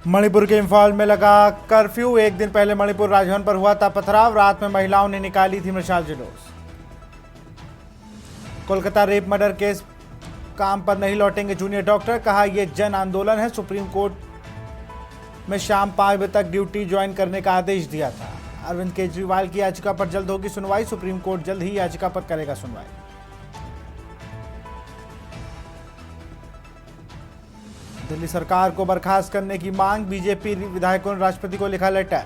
मणिपुर के इंफॉल में लगा कर्फ्यू। एक दिन पहले मणिपुर राजभवन पर हुआ था पथराव। रात में महिलाओं ने निकाली थी मशाल जुलूस। कोलकाता रेप मर्डर केस, काम पर नहीं लौटेंगे जूनियर डॉक्टर, कहा यह जन आंदोलन है। सुप्रीम कोर्ट में शाम 5 बजे तक ड्यूटी ज्वाइन करने का आदेश दिया था। अरविंद केजरीवाल की याचिका पर जल्द होगी सुनवाई। सुप्रीम कोर्ट जल्द ही याचिका पर करेगा सुनवाई। दिल्ली सरकार को बर्खास्त करने की मांग, बीजेपी विधायकों ने राष्ट्रपति को लिखा लेटर।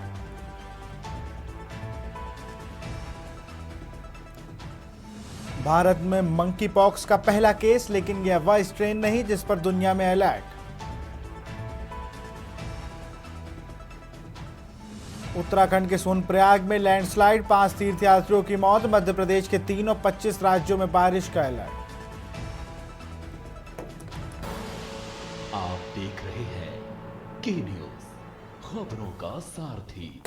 भारत में मंकी पॉक्स का पहला केस, लेकिन यह वह स्ट्रेन नहीं जिस पर दुनिया में अलर्ट। उत्तराखंड के सोनप्रयाग में लैंडस्लाइड, 5 तीर्थयात्रियों की मौत। मध्य प्रदेश के 3 और 25 राज्यों में बारिश का अलर्ट। आप देख रहे हैं के न्यूज, खबरों का सारथी।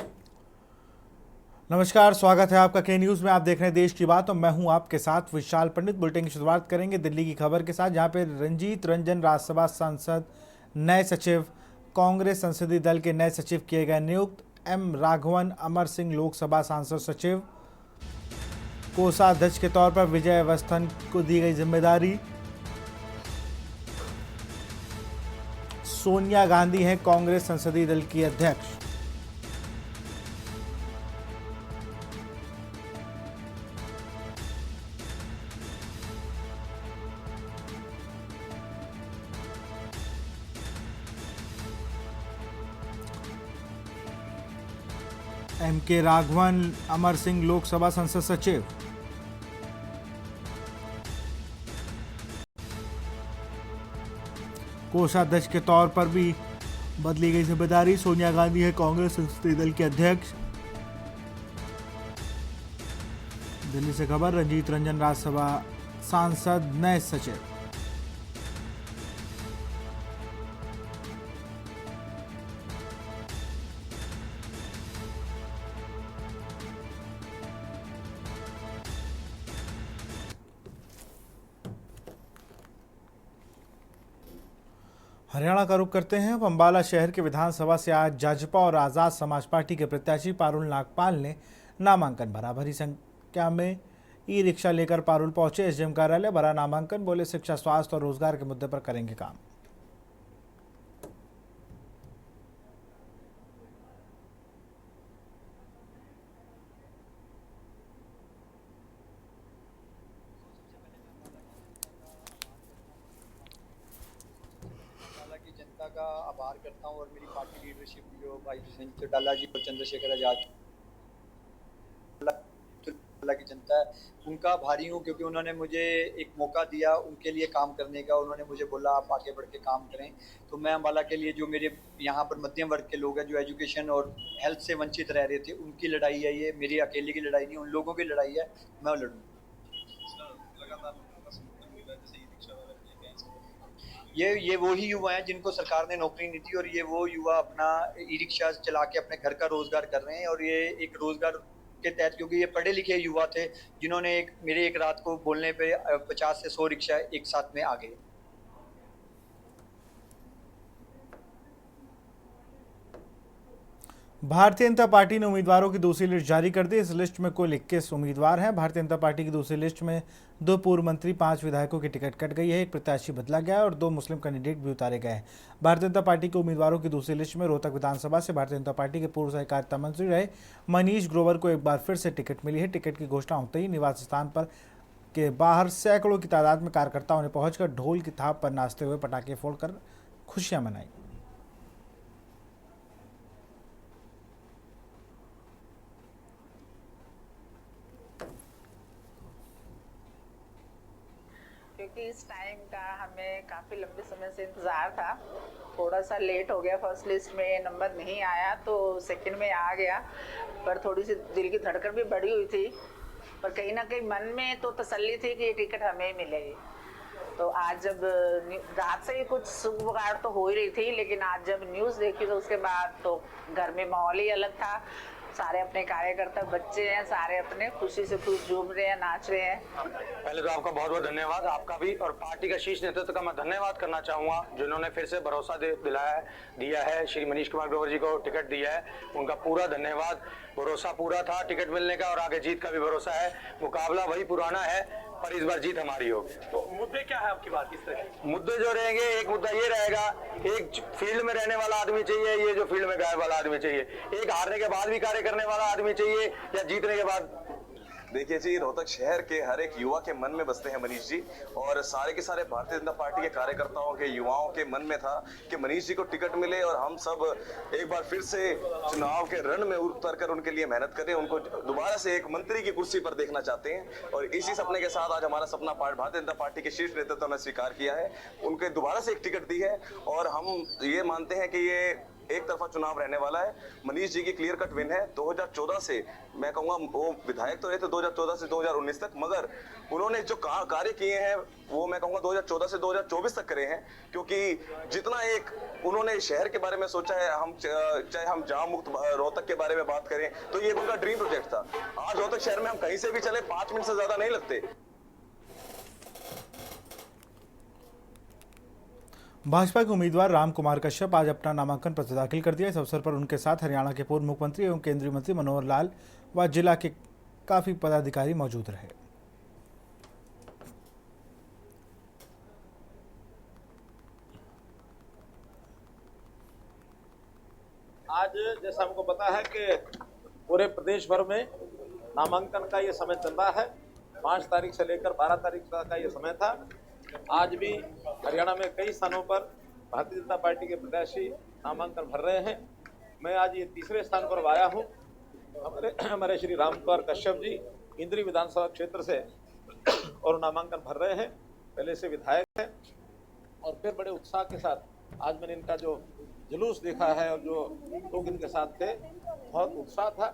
नमस्कार, स्वागत है आपका के न्यूज में। आप देख रहे हैं देश की बात और मैं हूं आपके साथ विशाल पंडित। बुलेटिन की शुरुआत करेंगे दिल्ली की खबर के साथ, जहां पे रंजीत रंजन राज्यसभा सांसद नए सचिव, कांग्रेस संसदीय दल के नए सचिव किए गए नियुक्त। एम राघवन अमर सिंह लोकसभा सांसद सचिव। कोषाध्यक्ष के तौर पर विजय अवस्थन को दी गई जिम्मेदारी। सोनिया गांधी हैं कांग्रेस संसदीय दल की अध्यक्ष। एम के राघवन अमर सिंह लोकसभा संसद सचिव। कोषाध्यक्ष के तौर पर भी बदली गई जिम्मेदारी। सोनिया गांधी है कांग्रेस संसदीय दल के अध्यक्ष। दिल्ली से खबर, रंजीत रंजन राज्यसभा सांसद नए सचिव। हरियाणा का रुख करते हैं। अब अंबाला शहर के विधानसभा से आज जाजपा और आज़ाद समाज पार्टी के प्रत्याशी पारुल नागपाल ने नामांकन भरा। भारी संख्या में ई रिक्शा लेकर पारुल पहुंचे एसडीएम कार्यालय, भरा नामांकन। बोले शिक्षा, स्वास्थ्य और रोजगार के मुद्दे पर करेंगे काम। जनता का आभार करता हूं और मेरी पार्टी लीडरशिप जो भाई संजय चौटाला जी और चंद्रशेखर आजाद की जनता है उनका आभारी हूं, क्योंकि उन्होंने मुझे एक मौका दिया उनके लिए काम करने का। उन्होंने मुझे बोला आप आगे बढ़ के काम करें, तो मैं अम्बाला के लिए जो मेरे यहाँ पर मध्यम वर्ग के लोग हैं जो एजुकेशन और हेल्थ से वंचित रह रहे थे, उनकी लड़ाई है ये। मेरी अकेले की लड़ाई नहीं, उन लोगों की लड़ाई है, मैं लड़ूंगा। ये वो ही युवा हैं जिनको सरकार ने नौकरी नहीं दी, और ये वो युवा अपना ई रिक्शा चला के अपने घर का रोजगार कर रहे हैं। और ये एक रोजगार के तहत, क्योंकि ये पढ़े लिखे युवा थे जिन्होंने मेरे एक रात को बोलने पे 50 से 100 रिक्शा एक साथ में आ गए। भारतीय जनता पार्टी ने उम्मीदवारों की दूसरी लिस्ट जारी कर दी। इस लिस्ट में कुल 21 उम्मीदवार हैं। भारतीय जनता पार्टी की दूसरी लिस्ट में 2 पूर्व मंत्री, 5 विधायकों की टिकट कट गई है, 1 प्रत्याशी बदला गया है और 2 मुस्लिम कैंडिडेट भी उतारे गए हैं। भारतीय जनता पार्टी के उम्मीदवारों की दूसरी लिस्ट में रोहतक विधानसभा से भारतीय जनता पार्टी के पूर्व सहकारिता मंत्री रहे मनीष ग्रोवर को एक बार फिर से टिकट मिली है। टिकट की घोषणा होते ही निवास स्थान पर के बाहर सैकड़ों की तादाद में कार्यकर्ताओं ने पहुंचकर ढोल की थाप पर नाचते हुए पटाखे फोड़कर खुशियां मनाई। क्योंकि इस टाइम का हमें काफ़ी लंबे समय से इंतज़ार था। थोड़ा सा लेट हो गया, फर्स्ट लिस्ट में नंबर नहीं आया तो सेकंड में आ गया, पर थोड़ी सी दिल की धड़कन भी बढ़ी हुई थी। पर कहीं ना कहीं मन में तो तसल्ली थी कि ये टिकट हमें मिलेगी। तो आज जब रात से ही कुछ सुगबुगाहट तो हो ही रही थी, लेकिन आज जब न्यूज़ देखी तो उसके बाद तो घर में माहौल ही अलग था। सारे अपने कार्यकर्ता बच्चे हैं, सारे अपने खुशी से खुश झूम रहे हैं, नाच रहे हैं। पहले तो आपका बहुत बहुत धन्यवाद, आपका भी और पार्टी का शीर्ष नेतृत्व का मैं धन्यवाद करना चाहूँगा जिन्होंने फिर से भरोसा दिया है। श्री मनीष कुमार ग्रोवर जी को टिकट दिया है, उनका पूरा धन्यवाद। भरोसा पूरा था टिकट मिलने का और आगे जीत का भी भरोसा है। मुकाबला वही पुराना है पर इस बार जीत हमारी होगी। तो मुद्दे क्या है आपकी बात, किस तरह? मुद्दे जो रहेंगे, एक मुद्दा ये रहेगा, एक फील्ड में रहने वाला आदमी चाहिए, ये जो फील्ड में गायब वाला आदमी चाहिए। एक हारने के बाद भी कार्य करने वाला आदमी चाहिए या जीतने के बाद। देखिए जी, रोहतक शहर के हर एक युवा के मन में बसते हैं मनीष जी, और सारे के सारे भारतीय जनता पार्टी के कार्यकर्ताओं के, युवाओं के मन में था कि मनीष जी को टिकट मिले और हम सब एक बार फिर से चुनाव के रण में उतर कर उनके लिए मेहनत करें, उनको दोबारा से एक मंत्री की कुर्सी पर देखना चाहते हैं। और इसी सपने के साथ आज हमारा सपना भारतीय जनता पार्टी के शीर्ष नेतृत्व ने स्वीकार किया है, उनके दोबारा से एक टिकट दी है और हम ये मानते हैं कि ये एक तरफा चुनाव रहने वाला है। मनीष जी की क्लियर कट विन है। 2014 से मैं कहूँगा, वो विधायक तो रहे थे 2014 से 2019 तक, मगर उन्होंने जो कार्य किए हैं वो मैं कहूँगा 2014 से 2024 तक करे हैं, क्योंकि जितना एक उन्होंने शहर के बारे में सोचा है, चाहे हम जाम मुक्त रोहतक के बारे में बात करें तो ये उनका ड्रीम प्रोजेक्ट था। आज रोहतक शहर में हम कहीं से भी चले 5 मिनट से ज्यादा नहीं लगते। भाजपा के उम्मीदवार राम कुमार कश्यप आज अपना नामांकन पत्र दाखिल कर दिया। इस अवसर पर उनके साथ हरियाणा के पूर्व मुख्यमंत्री एवं केंद्रीय मंत्री मनोहर लाल व जिला के काफी पदाधिकारी मौजूद रहे। आज जैसा हमको पता है कि पूरे प्रदेश भर में नामांकन का ये समय चल रहा है। 5 तारीख से लेकर 12 तारीख तक का ये समय था। आज भी हरियाणा में कई स्थानों पर भारतीय जनता पार्टी के प्रत्याशी नामांकन भर रहे हैं। मैं आज ये तीसरे स्थान पर आया हूँ। हमारे श्री राम कुमार कश्यप जी इंद्री विधानसभा क्षेत्र से और नामांकन भर रहे हैं, पहले से विधायक हैं और फिर बड़े उत्साह के साथ आज मैंने इनका जो जुलूस देखा है और जो लोग इनके साथ थे, बहुत उत्साह था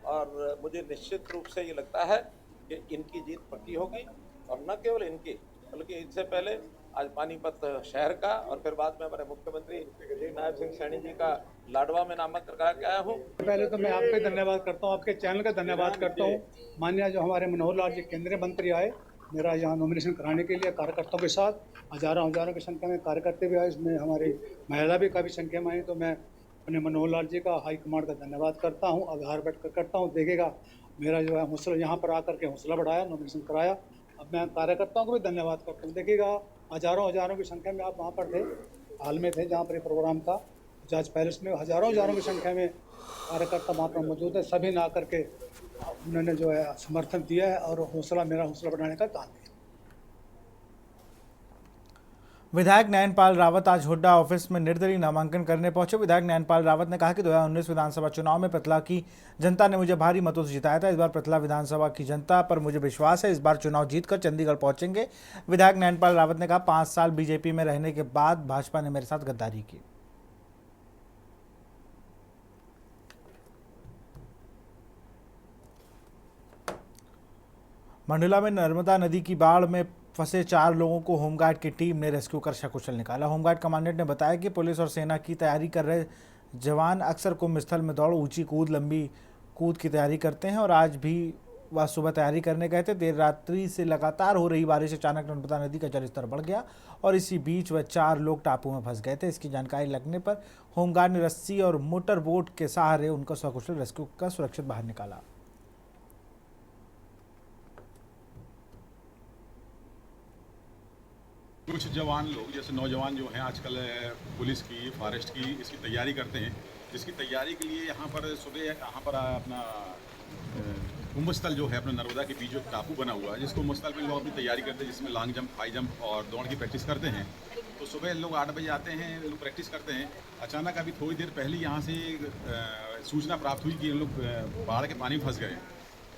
और मुझे निश्चित रूप से ये लगता है कि इनकी जीत पक्की होगी। और न केवल इनकी बल्कि इनसे पहले आज पानीपत शहर का और फिर बाद में हमारे मुख्यमंत्री श्री नायब सिंह सैनी जी का लाडवा में नामांकन करा के आया हूँ। पहले तो मैं आपका धन्यवाद करता हूँ, आपके चैनल का धन्यवाद करता हूँ। माननीय जो हमारे मनोहर लाल जी केंद्रीय मंत्री आए मेरा यहाँ नॉमिनेशन कराने के लिए कार्यकर्ताओं के साथ, हजारों की संख्या में कार्यकर्ता भी आए, इसमें हमारी महिला भी काफ़ी संख्या में आई। तो मैं अपने मनोहर लाल जी का हाईकमांड का धन्यवाद करता हूँ, आभार व्यक्त करता हूँ। देखेगा मेरा जो है हौसला, यहाँ पर आकर के हौसला बढ़ाया, नॉमिनेशन कराया। अब मैं कार्यकर्ताओं को भी धन्यवाद करता हूँ। देखिएगा हजारों की संख्या में आप वहाँ पर थे, हाल में थे जहाँ पर प्रोग्राम था जज पैलेस में, हजारों की संख्या में कार्यकर्ता वहाँ पर मौजूद है। सभी ने आकर के उन्होंने जो है समर्थन दिया है और मेरा हौसला बढ़ाने का काम किया। विधायक नयनपाल रावत आज हुड्डा ऑफिस में निर्दलीय नामांकन करने पहुंचे। विधायक नयनपाल रावत ने कहा कि 2019 विधानसभा चुनाव में पतला की जनता ने मुझे भारी मतों से जिताया था। इस बार पतला विधानसभा की जनता पर मुझे विश्वास है, इस बार चुनाव जीतकर चंडीगढ़ पहुंचेंगे। विधायक नयनपाल रावत ने कहा 5 साल बीजेपी में रहने के बाद भाजपा ने मेरे साथ गद्दारी की। मंडला में नर्मदा नदी की बाढ़ में फंसे 4 लोगों को होमगार्ड की टीम ने रेस्क्यू कर सकुशल निकाला। होमगार्ड कमांडेंट ने बताया कि पुलिस और सेना की तैयारी कर रहे जवान अक्सर कुंभ स्थल में दौड़, ऊंची कूद, लंबी कूद की तैयारी करते हैं और आज भी वह सुबह तैयारी करने गए थे। देर रात्रि से लगातार हो रही बारिश से अचानक नर्मदा नदी का जलस्तर बढ़ गया और इसी बीच वह 4 लोग टापू में फंस गए थे। इसकी जानकारी लगने पर होमगार्ड ने रस्सी और मोटर बोट के सहारे उनको सकुशल रेस्क्यू कर सुरक्षित बाहर निकाला। कुछ जवान लोग जैसे नौजवान जो हैं आजकल पुलिस की, फॉरेस्ट की इसकी तैयारी करते हैं, जिसकी तैयारी के लिए यहाँ पर सुबह यहाँ पर अपना कुंभ स्थल जो है अपना नर्मदा के बीच जो टापू बना हुआ है, जिसको कुंभ स्थल में लोग अपनी तैयारी करते हैं, जिसमें लॉन्ग जंप, हाई जंप और दौड़ की प्रैक्टिस करते हैं। तो सुबह लोग 8 बजे आते हैं, लोग प्रैक्टिस करते हैं। अचानक अभी थोड़ी देर पहले यहाँ से सूचना प्राप्त हुई कि लोग बाढ़ के पानी में फंस गए।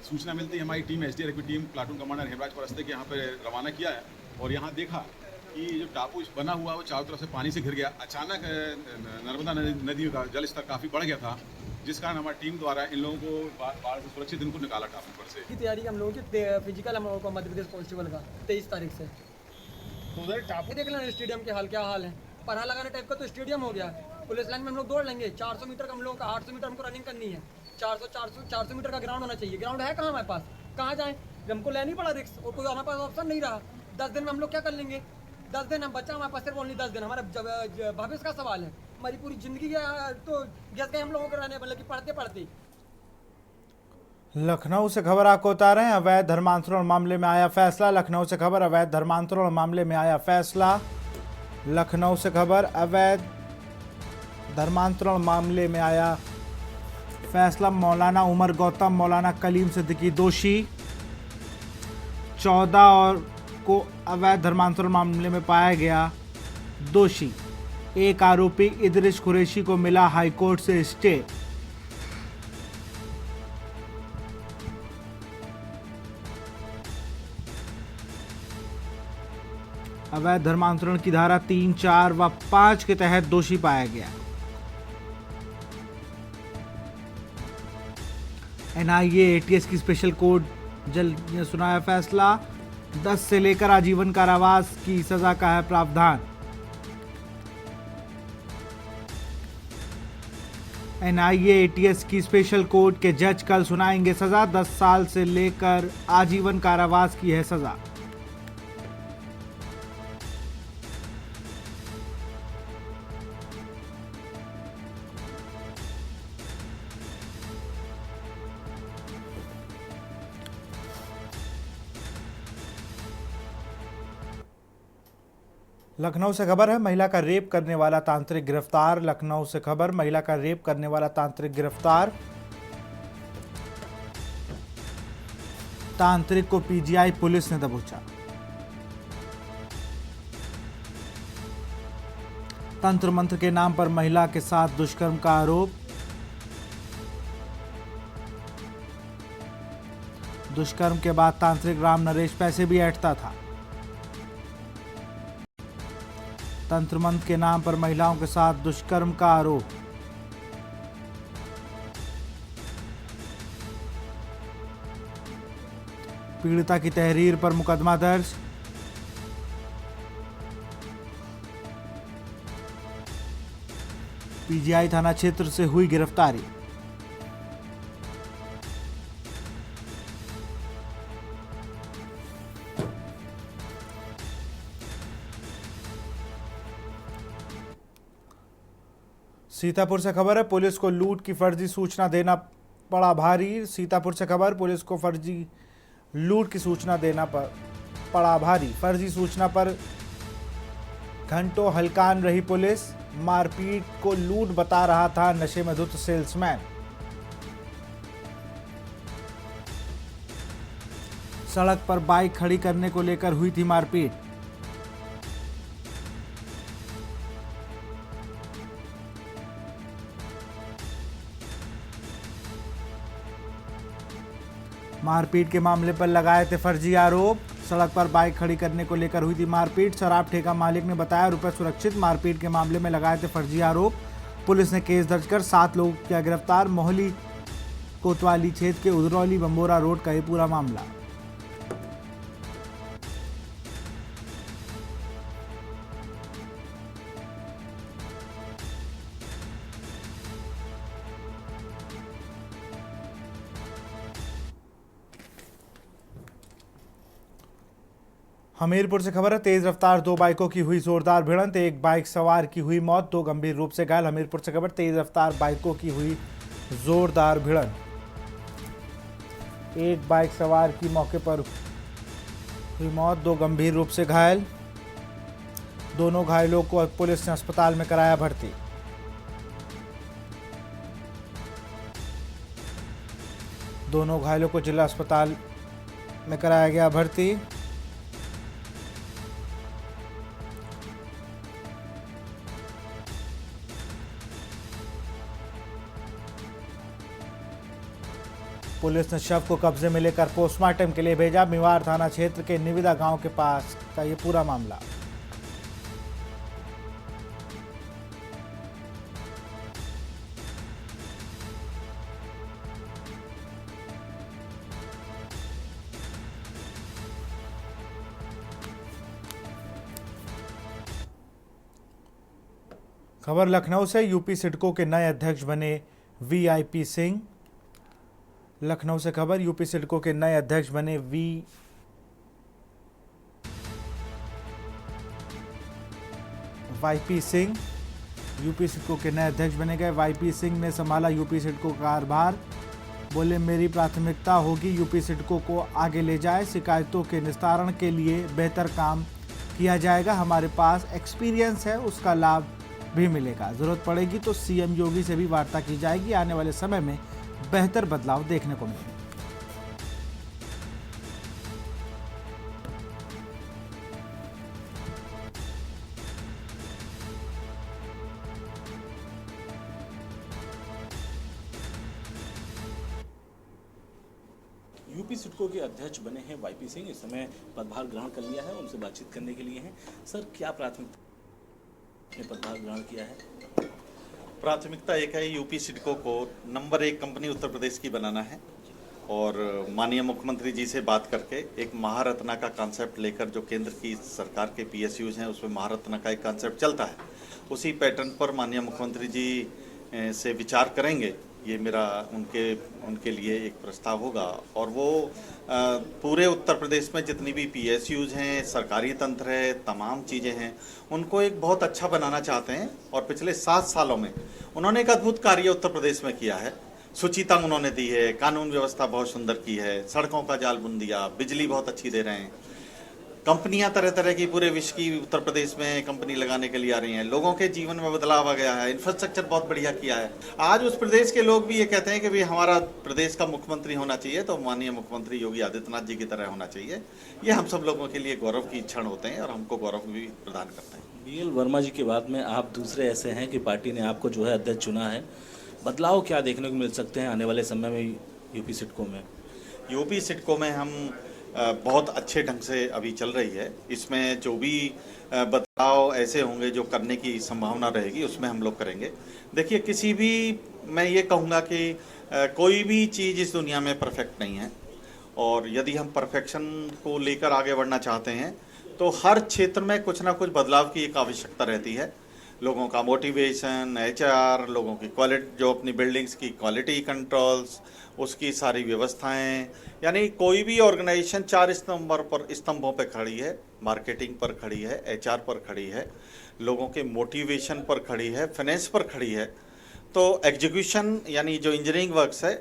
सूचना मिलती हमारी टीम, SDRF की team, platoon commander Hemraj Paraste के यहाँ पर रवाना किया है और यहाँ देखा कि जो टापू बना हुआ वो चारों तरफ से पानी से घिर गया। अचानक नर्मदा नदी का जल स्तर काफ़ी बढ़ गया था, जिस कारण हमारी टीम द्वारा इन लोगों को बाढ़ से सुरक्षित इनको निकाला टापू पर से। तैयारी हम लोगों की फिजिकल हम लोगों को मध्य प्रदेश कांस्टेबल का 23 तारीख से। तो उधर टापू देख लेना स्टेडियम के हाल क्या हाल है, पढ़ा लगाने टाइप का तो स्टेडियम हो गया। पुलिस लाइन में हम लोग दौड़ लेंगे, 400 मीटर का हम लोगों का 800 मीटर हमको रनिंग करनी है। 400 मीटर का ग्राउंड होना चाहिए। ग्राउंड है कहाँ हमारे पास, कहाँ जाएं? हमको लेना ही पड़ा रिस्क और कोई हमारे पास ऑप्शन नहीं रहा। 10 दिन में हम लोग क्या कर लेंगे? 10 दिन हम बच्चा हमारे पास सिर्फ ओनली 10 दिन, हमारा भविष्य का सवाल है। हमारी पूरी जिंदगी तो गैस गए हम लोगों को रहने, मतलब कि पढ़ते पढ़ते। लखनऊ से खबर आपको बता रहे हैं, अवैध धर्मांतरण मामले में आया फैसला। लखनऊ से खबर, अवैध धर्मांतरण मामले में आया फैसला। लखनऊ से खबर, अवैध धर्मांतरण मामले में आया फैसला। मौलाना उमर गौतम, मौलाना कलीम सिद्दीकी दोषी। 14 और को अवैध धर्मांतरण मामले में पाया गया दोषी। एक आरोपी इदरिस कुरैशी को मिला हाईकोर्ट से स्टे। अवैध धर्मांतरण की धारा 3, 4 व 5 के तहत दोषी पाया गया। एनआईए एटीएस की स्पेशल कोर्ट जल्द ने सुनाया फैसला। 10 से लेकर आजीवन कारावास की सजा का है प्रावधान। एनआईए एटीएस की स्पेशल कोर्ट के जज कल सुनाएंगे सजा। 10 साल से लेकर आजीवन कारावास की है सजा। लखनऊ से खबर है, महिला का रेप करने वाला तांत्रिक गिरफ्तार। लखनऊ से खबर, महिला का रेप करने वाला तांत्रिक गिरफ्तार। तांत्रिक को पीजीआई पुलिस ने दबोचा। तंत्र मंत्र के नाम पर महिला के साथ दुष्कर्म का आरोप। दुष्कर्म के बाद तांत्रिक राम नरेश पैसे भी ऐंठता था। तंत्र मंत्र के नाम पर महिलाओं के साथ दुष्कर्म का आरोप। पीड़िता की तहरीर पर मुकदमा दर्ज। पीजीआई थाना क्षेत्र से हुई गिरफ्तारी। सीतापुर से खबर है, पुलिस को लूट की फर्जी सूचना देना पड़ा भारी। सीतापुर से खबर, पुलिस को फर्जी लूट की सूचना देना पड़ा भारी। फर्जी सूचना पर घंटों हलकान रही पुलिस। मारपीट को लूट बता रहा था नशे में धुत सेल्समैन। सड़क पर बाइक खड़ी करने को लेकर हुई थी मारपीट। मारपीट के मामले पर लगाए थे फर्जी आरोप। सड़क पर बाइक खड़ी करने को लेकर हुई थी मारपीट। शराब ठेका मालिक ने बताया रुपए सुरक्षित। मारपीट के मामले में लगाए थे फर्जी आरोप। पुलिस ने केस दर्ज कर 7 लोगों को किया गिरफ्तार। मोहाली कोतवाली क्षेत्र के उधरौली बंबोरा रोड का ये पूरा मामला। हमीरपुर से खबर है, तेज रफ्तार 2 बाइकों की हुई जोरदार भिड़ंत। एक बाइक सवार की हुई मौत, 2 गंभीर रूप से घायल। हमीरपुर से खबर, तेज रफ्तार बाइकों की हुई जोरदार भिड़ंत। एक बाइक सवार की मौके पर हुई मौत, 2 गंभीर रूप से घायल। दोनों घायलों को पुलिस ने अस्पताल में कराया भर्ती। दोनों घायलों को जिला अस्पताल में कराया गया भर्ती। पुलिस ने शव को कब्जे में लेकर पोस्टमार्टम के लिए भेजा। मिवार थाना क्षेत्र के निविदा गांव के पास का ये पूरा मामला। खबर लखनऊ से, यूपी सिडको के नए अध्यक्ष बने वीआईपी सिंह। लखनऊ से खबर, यूपी सिडको के नए अध्यक्ष बने वाईपी सिंह। यूपी सिडको के नए अध्यक्ष बने गए वाईपी सिंह ने संभाला यूपी सिडको का कारभार। बोले, मेरी प्राथमिकता होगी यूपी सिडको को आगे ले जाए, शिकायतों के निस्तारण के लिए बेहतर काम किया जाएगा। हमारे पास एक्सपीरियंस है, उसका लाभ भी मिलेगा। जरूरत पड़ेगी तो सीएम योगी से भी वार्ता की जाएगी। आने वाले समय में बेहतर बदलाव देखने को मिलेंगे। यूपी सिडको के अध्यक्ष बने हैं वाईपी सिंह। इस समय पदभार ग्रहण कर लिया है, उनसे बातचीत करने के लिए हैं। सर, क्या प्राथमिकता ने पदभार ग्रहण किया है? प्राथमिकता एक है, यूपी सिडको को नंबर 1 कंपनी उत्तर प्रदेश की बनाना है और माननीय मुख्यमंत्री जी से बात करके एक महारत्ना का कॉन्सेप्ट लेकर, जो केंद्र की सरकार के पीएसयूज हैं उसमें महारत्ना का एक कॉन्सेप्ट चलता है, उसी पैटर्न पर माननीय मुख्यमंत्री जी से विचार करेंगे। ये मेरा उनके लिए एक प्रस्ताव होगा और वो पूरे उत्तर प्रदेश में जितनी भी पीएसयूज हैं, सरकारी तंत्र है, तमाम चीज़ें हैं, उनको एक बहुत अच्छा बनाना चाहते हैं। और पिछले 7 सालों में उन्होंने एक अद्भुत कार्य उत्तर प्रदेश में किया है। शुचिता उन्होंने दी है, कानून व्यवस्था बहुत सुंदर की है, सड़कों का जाल बुन दिया, बिजली बहुत अच्छी दे रहे हैं, कंपनियां तरह तरह की पूरे विश्व की उत्तर प्रदेश में कंपनी लगाने के लिए आ रही हैं, लोगों के जीवन में बदलाव आ गया है, इंफ्रास्ट्रक्चर बहुत बढ़िया किया है। आज उस प्रदेश के लोग भी ये कहते हैं कि भाई हमारा प्रदेश का मुख्यमंत्री होना चाहिए तो माननीय मुख्यमंत्री योगी आदित्यनाथ जी की तरह होना चाहिए। ये हम सब लोगों के लिए गौरव की क्षण होते हैं और हमको गौरव भी प्रदान करते हैं। बीएल वर्मा जी के बाद में आप दूसरे ऐसे हैं कि पार्टी ने आपको जो है अध्यक्ष चुना है। बदलाव क्या देखने को मिल सकते हैं आने वाले समय में यूपी सिडको में? यूपी सिडको में हम बहुत अच्छे ढंग से अभी चल रही है। इसमें जो भी बदलाव ऐसे होंगे जो करने की संभावना रहेगी उसमें हम लोग करेंगे। देखिए, किसी भी, मैं ये कहूँगा कि कोई भी चीज़ इस दुनिया में परफेक्ट नहीं है और यदि हम परफेक्शन को लेकर आगे बढ़ना चाहते हैं तो हर क्षेत्र में कुछ ना कुछ बदलाव की एक आवश्यकता रहती है। लोगों का मोटिवेशन, एचआर, लोगों की क्वालिटी, जो अपनी बिल्डिंग्स की क्वालिटी कंट्रोल्स, उसकी सारी व्यवस्थाएं, यानी कोई भी ऑर्गेनाइजेशन 4 स्तंभों पर खड़ी है। मार्केटिंग पर खड़ी है, एचआर पर खड़ी है, लोगों के मोटिवेशन पर खड़ी है, फाइनेंस पर खड़ी है। तो एग्जीक्यूशन यानी जो इंजीनियरिंग वर्क्स है,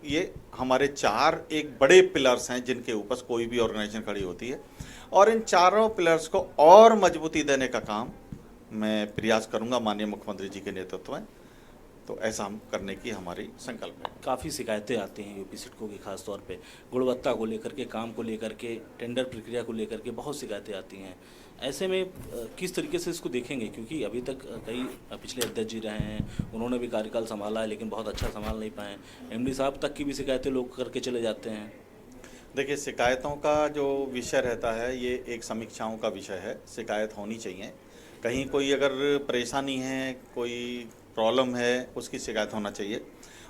ये हमारे 4 एक बड़े पिलर्स हैं जिनके ऊपर कोई भी ऑर्गेनाइजेशन खड़ी होती है और इन चारों पिलर्स को और मजबूती देने का काम मैं प्रयास करूंगा माननीय मुख्यमंत्री जी के नेतृत्व में। तो ऐसा हम करने की हमारी संकल्प है। काफ़ी शिकायतें आती हैं यूपी सिडको की, खास तौर पे गुणवत्ता को लेकर के, काम को लेकर के, टेंडर प्रक्रिया को लेकर के बहुत शिकायतें आती हैं। ऐसे में किस तरीके से इसको देखेंगे? क्योंकि अभी तक कई पिछले अध्यक्ष जी रहे हैं, उन्होंने भी कार्यकाल संभाला है लेकिन बहुत अच्छा संभाल नहीं पाए। एमडी साहब तक की भी शिकायतें लोग करके चले जाते हैं। देखिए, शिकायतों का जो विषय रहता है ये एक समीक्षाओं का विषय है। शिकायत होनी चाहिए। कहीं कोई अगर परेशानी है, कोई प्रॉब्लम है, उसकी शिकायत होना चाहिए।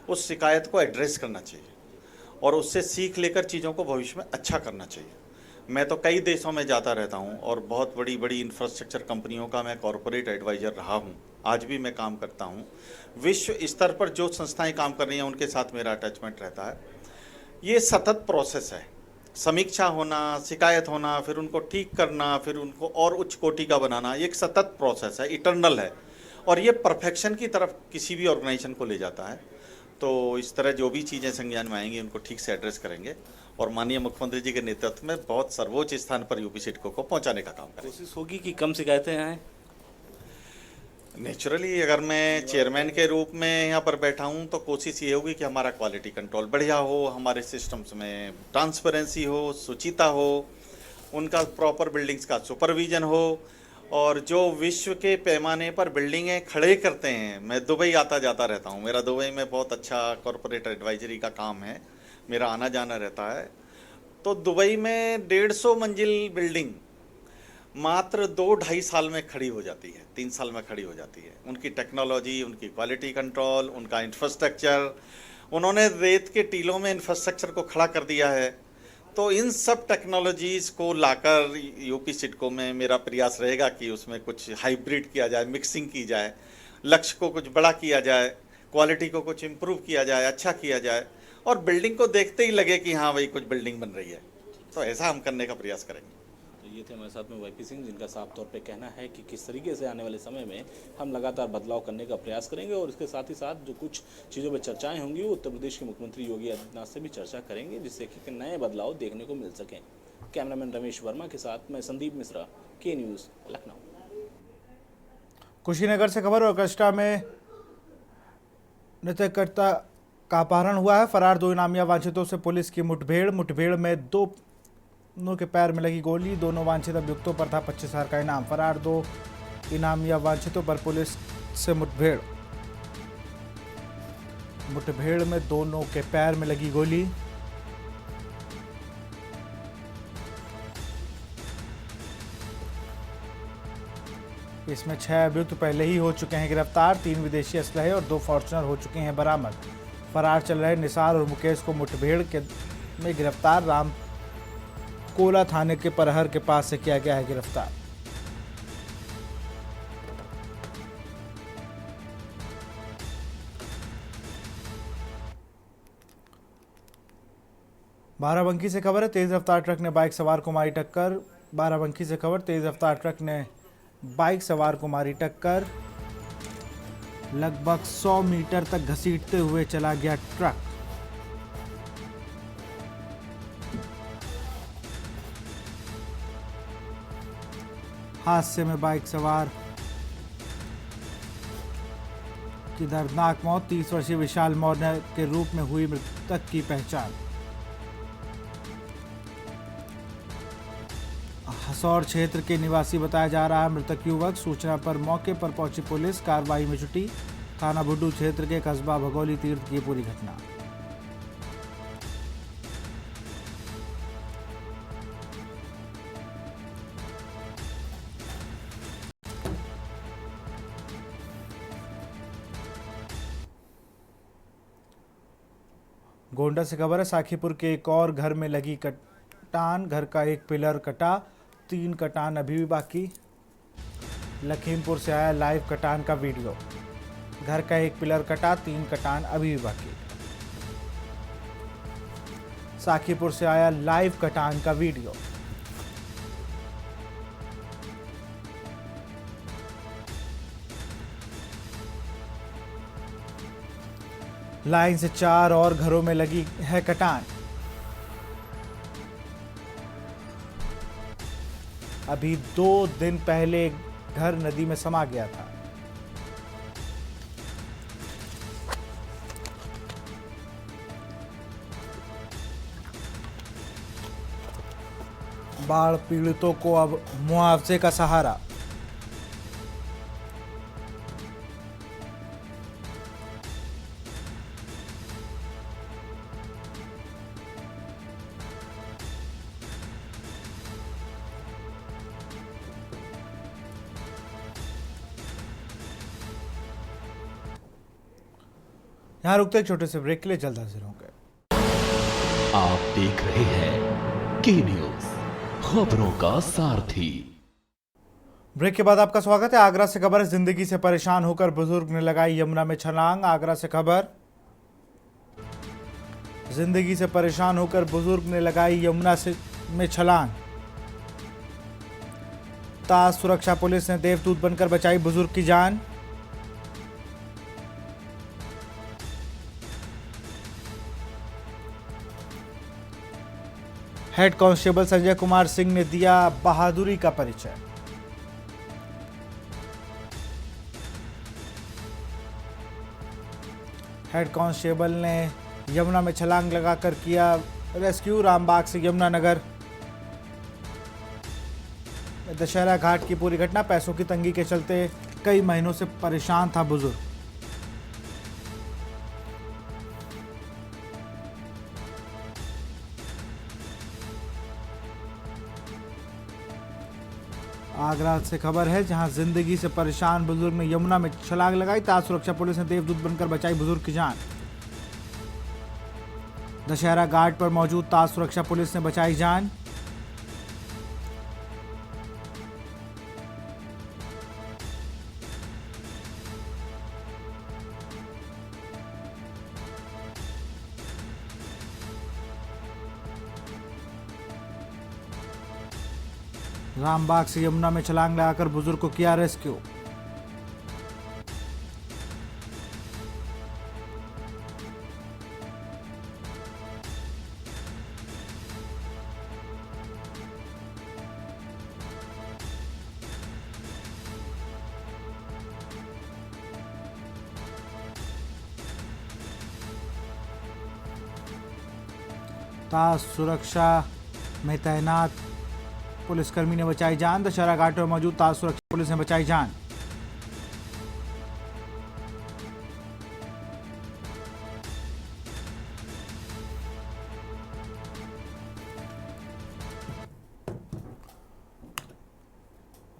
उस शिकायत को एड्रेस करना चाहिए और उससे सीख लेकर चीज़ों को भविष्य में अच्छा करना चाहिए। मैं तो कई देशों में जाता रहता हूं और बहुत बड़ी बड़ी इंफ्रास्ट्रक्चर कंपनियों का मैं कॉरपोरेट एडवाइज़र रहा हूं, आज भी मैं काम करता हूं। विश्व स्तर पर जो संस्थाएं काम कर रही हैं उनके साथ मेरा अटैचमेंट रहता है। ये सतत प्रोसेस है, समीक्षा होना, शिकायत होना, फिर उनको ठीक करना, फिर उनको और उच्च कोटि का बनाना, ये एक सतत प्रोसेस है, इटर्नल है और ये परफेक्शन की तरफ किसी भी ऑर्गेनाइजेशन को ले जाता है। तो इस तरह जो भी चीज़ें संज्ञान में आएंगी उनको ठीक से एड्रेस करेंगे और माननीय मुख्यमंत्री जी के नेतृत्व में बहुत सर्वोच्च स्थान पर यूपी सिडको को पहुंचाने का काम करेंगे। कोशिश होगी कि कम शिकायतें आएँ। नेचुरली अगर मैं चेयरमैन के रूप में यहाँ पर बैठा हूँ तो कोशिश ये होगी कि हमारा क्वालिटी कंट्रोल बढ़िया हो, हमारे सिस्टम्स में ट्रांसपेरेंसी हो, शुचिता हो, उनका प्रॉपर बिल्डिंग्स का सुपरविजन हो और जो विश्व के पैमाने पर बिल्डिंगें खड़े करते हैं। मैं दुबई आता जाता रहता हूँ, मेरा दुबई में बहुत अच्छा कॉरपोरेट एडवाइजरी का काम है, मेरा आना जाना रहता है। तो दुबई में 150 मंजिल बिल्डिंग मात्र 2-2.5 साल में खड़ी हो जाती है, 3 साल में खड़ी हो जाती है। उनकी टेक्नोलॉजी, उनकी क्वालिटी कंट्रोल, उनका इंफ्रास्ट्रक्चर, उन्होंने रेत के टीलों में इंफ्रास्ट्रक्चर को खड़ा कर दिया है। तो इन सब टेक्नोलॉजीज़ को लाकर यूपी सिडको में मेरा प्रयास रहेगा कि उसमें कुछ हाइब्रिड किया जाए, मिक्सिंग की जाए, लक्ष्य को कुछ बड़ा किया जाए, क्वालिटी को कुछ इम्प्रूव किया जाए, अच्छा किया जाए और बिल्डिंग को देखते ही लगे कि हाँ भाई कुछ बिल्डिंग बन रही है, तो ऐसा हम करने का प्रयास करेंगे। तो ये थे हमारे साथ में वाईपी सिंह, जिनका साफ तौर पे कहना है कि किस तरीके से आने वाले समय में हम लगातार बदलाव करने का प्रयास करेंगे और इसके साथ ही साथ जो कुछ चीज़ों पर चर्चाएं होंगी वो उत्तर प्रदेश के मुख्यमंत्री योगी आदित्यनाथ से भी चर्चा करेंगे, जिससे कि नए बदलाव देखने को मिल सकें। कैमरामैन रमेश वर्मा के साथ मैं संदीप मिश्रा, के न्यूज़, लखनऊ। कुशीनगर से खबर, ऑर्केस्ट्रा में नृत्यकर्ता का अपहरण हुआ है। फरार 2 इनामिया वांछितों से पुलिस की मुठभेड़ में दोनों के पैर में लगी गोली। दोनों वांछित अभियुक्तों पर था 25,000 का इनाम। फरार 2 इनामिया वांछितों पर पुलिस से मुठभेड़ में दोनों के पैर में लगी गोली। इसमें 6 अभियुक्त पहले ही हो चुके हैं गिरफ्तार। 3 विदेशी असलहे और 2 फॉर्च्यूनर हो चुके हैं बरामद। फरार चल रहे निसार और मुकेश को मुठभेड़ में गिरफ्तार रामकोला थाने के परहर के पास से किया गया है गिरफ्तार। बाराबंकी से खबर है, तेज रफ्तार ट्रक ने बाइक सवार को मारी टक्कर। बाराबंकी से खबर, तेज रफ्तार ट्रक ने बाइक सवार को मारी टक्कर। लगभग 100 मीटर तक घसीटते हुए चला गया ट्रक। हादसे में बाइक सवार की दर्दनाक मौत। 30 वर्षीय विशाल मौर्य के रूप में हुई मृतक की पहचान। हसौर क्षेत्र के निवासी बताया जा रहा है मृतक युवक। सूचना पर मौके पर पहुंची पुलिस कार्रवाई में जुटी। थाना बुड्डू क्षेत्र के कस्बा भगोली तीर्थ की पूरी घटना। गोंडा से खबर है, साखीपुर के एक और घर में लगी कटान। घर का एक पिलर कटा, 3 कटान अभी भी बाकी। लखीमपुर से आया लाइव कटान का वीडियो। घर का एक पिलर कटा, 3 कटान अभी भी बाकी। साखीपुर से आया लाइव कटान का वीडियो। लाइन से 4 और घरों में लगी है कटान। अभी 2 दिन पहले घर नदी में समा गया था। बाढ़ पीड़ितों को अब मुआवजे का सहारा। यहां रुकते एक छोटे से ब्रेक के लिए, जल्द हाजिर होंगे। आप देख रहे हैं के न्यूज, खबरों का सारथी। ब्रेक के बाद आपका स्वागत है। आगरा से खबर है, जिंदगी से परेशान होकर बुजुर्ग ने लगाई यमुना में छलांग। आगरा से खबर, जिंदगी से परेशान होकर बुजुर्ग ने लगाई यमुना में छलांग। ताज सुरक्षा पुलिस ने देवदूत बनकर बचाई बुजुर्ग की जान। हेड कांस्टेबल संजय कुमार सिंह ने दिया बहादुरी का परिचय। हेड कांस्टेबल ने यमुना में छलांग लगाकर किया रेस्क्यू। रामबाग से यमुनानगर दशहरा घाट की पूरी घटना। पैसों की तंगी के चलते कई महीनों से परेशान था बुजुर्ग। आगरा से खबर है, जहां जिंदगी से परेशान बुजुर्ग ने यमुना में छलांग लगाई। ताज सुरक्षा पुलिस ने देवदूत बनकर बचाई बुजुर्ग की जान। दशहरा घाट पर मौजूद ताज सुरक्षा पुलिस ने बचाई जान। रामबाग से यमुना में छलांग लगाकर बुजुर्ग को किया रेस्क्यू। ताज सुरक्षा में तैनात पुलिसकर्मी ने बचाई जान। दशहरा घाट में मौजूद ताज सुरक्षा पुलिस ने बचाई जान।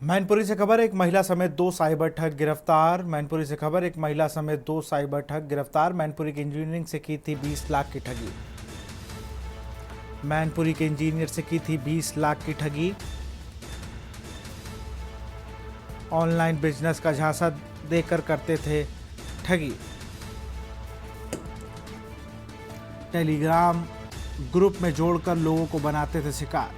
मैनपुरी से खबर, एक महिला समेत 2 साइबर ठग गिरफ्तार। मैनपुरी से खबर, एक महिला समेत 2 साइबर ठग गिरफ्तार। मैनपुरी की इंजीनियरिंग से की थी 20 लाख की ठगी। मैनपुरी के इंजीनियर से की थी 20 लाख की ठगी। ऑनलाइन बिजनेस का झांसा देकर करते थे ठगी। टेलीग्राम ग्रुप में जोड़कर लोगों को बनाते थे शिकार।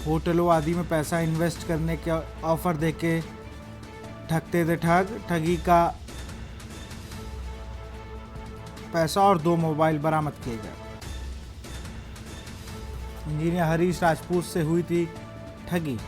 होटलों आदि में पैसा इन्वेस्ट करने के ऑफर देके ठगते थे ठग। ठगी का पैसा और 2 मोबाइल बरामद किए गए। इंजीनियर हरीश राजपूत से हुई थी ठगी।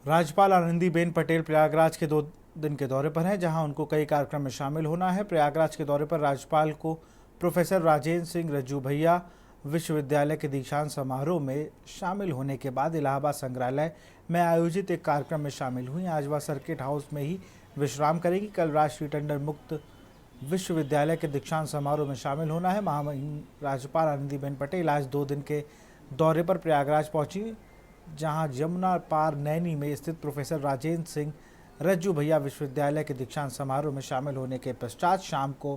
राज्यपाल आनंदीबेन पटेल प्रयागराज के 2 दिन के दौरे पर हैं, जहां उनको कई कार्यक्रम में शामिल होना है। प्रयागराज के दौरे पर राज्यपाल को प्रोफेसर राजेंद्र सिंह रज्जू भैया विश्वविद्यालय के दीक्षांत समारोह में शामिल होने के बाद इलाहाबाद संग्रहालय में आयोजित एक कार्यक्रम में शामिल हुई। आज वह सर्किट हाउस में ही विश्राम करेगी। कल राष्ट्रीय टंडन मुक्त विश्वविद्यालय के दीक्षांत समारोह में शामिल होना है। महामहिम राज्यपाल आनंदीबेन पटेल आज 2 दिन के दौरे पर प्रयागराज पहुंची, जहां यमुना पार नैनी में स्थित प्रोफेसर राजेंद्र सिंह रज्जू भैया विश्वविद्यालय के दीक्षांत समारोह में शामिल होने के पश्चात शाम को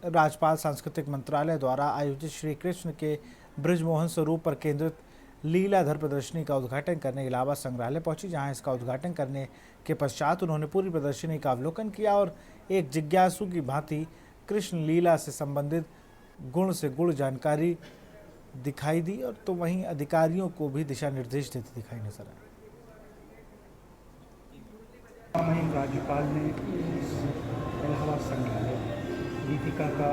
राज्यपाल सांस्कृतिक मंत्रालय द्वारा आयोजित श्री कृष्ण के ब्रजमोहन स्वरूप पर केंद्रित लीलाधर प्रदर्शनी का उद्घाटन करने इलाहाबाद संग्रहालय पहुंची, जहां इसका उद्घाटन करने के पश्चात उन्होंने पूरी प्रदर्शनी का अवलोकन किया और एक जिज्ञासु की भांति कृष्ण लीला से संबंधित गुण से गुण जानकारी दिखाई दी और तो वहीं अधिकारियों को भी दिशा निर्देश देते दिखाई नजर आए। महामहिम राज्यपाल ने इलाहाबाद संग्रहालय दीपिका का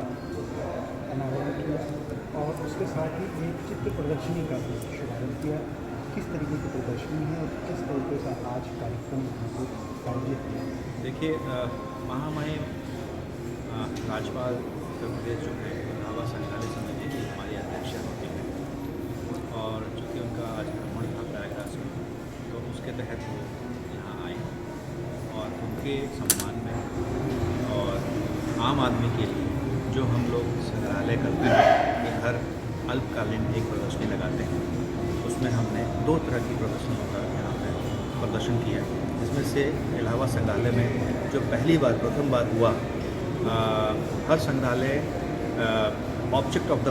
अनावरण किया और उसके साथ ही एक चित्र प्रदर्शनी का भी शुभारंभ किया। किस तरीके की प्रदर्शनी है और किस तरीके का आज कार्यक्रम आयोजित किया? देखिए, महामहिम राज्यपाल उत्तर प्रदेश जो है इलाहाबाद संग्रहालय समिति की हमारी अध्यक्ष होती है और चूँकि उनका आज भ्रमण था प्रयागराज में, तो उसके तहत वो यहाँ आए और उनके सम्मान में और आम आदमी के लिए जो हम लोग संग्रहालय करते हैं कि हर अल्पकालीन एक प्रदर्शनी लगाते हैं, उसमें हमने 2 तरह की प्रदर्शनियों का यहाँ पर प्रदर्शन किया, जिसमें से इलाहाबाद संग्रहालय में जो प्रथम बार हुआ, हर संग्रहालय ऑब्जेक्ट ऑफ द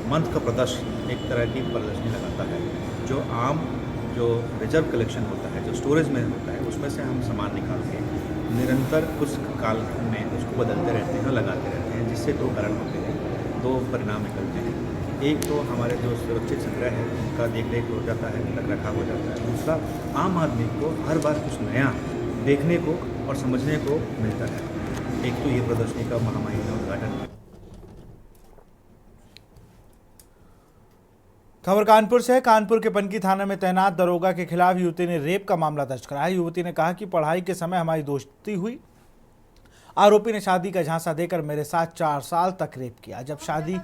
मंथ का प्रदर्शन एक तरह की प्रदर्शनी लगाता है। जो रिजर्व कलेक्शन होता है, जो स्टोरेज में होता है, उसमें से हम सामान निकाल के निरंतर कुछ काल में उसको बदलते रहते हैं, लगाते रहते हैं, जिससे 2 कारण होते हैं, 2 परिणाम निकलते हैं। एक तो हमारे जो सुरक्षित संग्रह है उनका देख रेख हो जाता है, रख रखाव हो जाता है। दूसरा, आम आदमी को हर बार कुछ नया देखने को और समझने को मिलता है। एक तो ये प्रदर्शनी का महामहिम ने उद्घाटन किया। खबर कानपुर से है। कानपुर के पनकी थाना में तैनात दरोगा के खिलाफ युवती ने रेप का मामला दर्ज कराया। युवती ने कहा कि पढ़ाई के समय हमारी दोस्ती हुई, आरोपी ने शादी का झांसा देकर मेरे साथ 4 साल तक रेप किया। जब शादी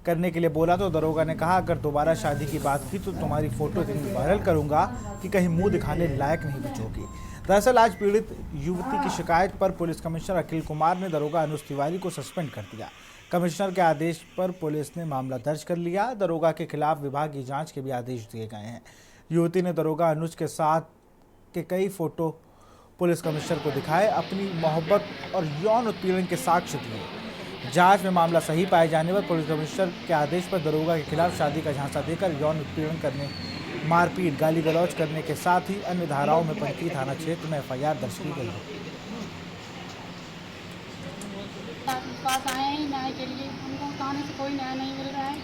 करने के लिए बोला तो दरोगा ने कहा, अगर दोबारा शादी की बात की तो तुम्हारी फोटो इतनी वायरल करूंगा कि कहीं मुंह दिखाने लायक नहीं बचोगी। दरअसल आज पीड़ित युवती की शिकायत पर पुलिस कमिश्नर अखिल कुमार ने दरोगा अनुज तिवारी को सस्पेंड कर दिया। कमिश्नर के आदेश पर पुलिस ने मामला दर्ज कर लिया। दरोगा के खिलाफ विभागीय जांच के भी आदेश दिए गए हैं। युवती ने दरोगा अनुज के साथ के कई फोटो पुलिस कमिश्नर को दिखाए, अपनी मोहब्बत और यौन उत्पीड़न के साक्ष्य दिए। जांच में मामला सही पाए जाने पर पुलिस कमिश्नर के आदेश पर दरोगा के खिलाफ शादी का झांसा देकर यौन उत्पीड़न करने, मारपीट, गाली गलौज करने के साथ ही अन्य धाराओं में पंचकी थाना क्षेत्र में FIR दर्ज की गई है। पास आए हैं न्याय के लिए, उनको थाने से कोई न्याय नहीं मिल रहा है।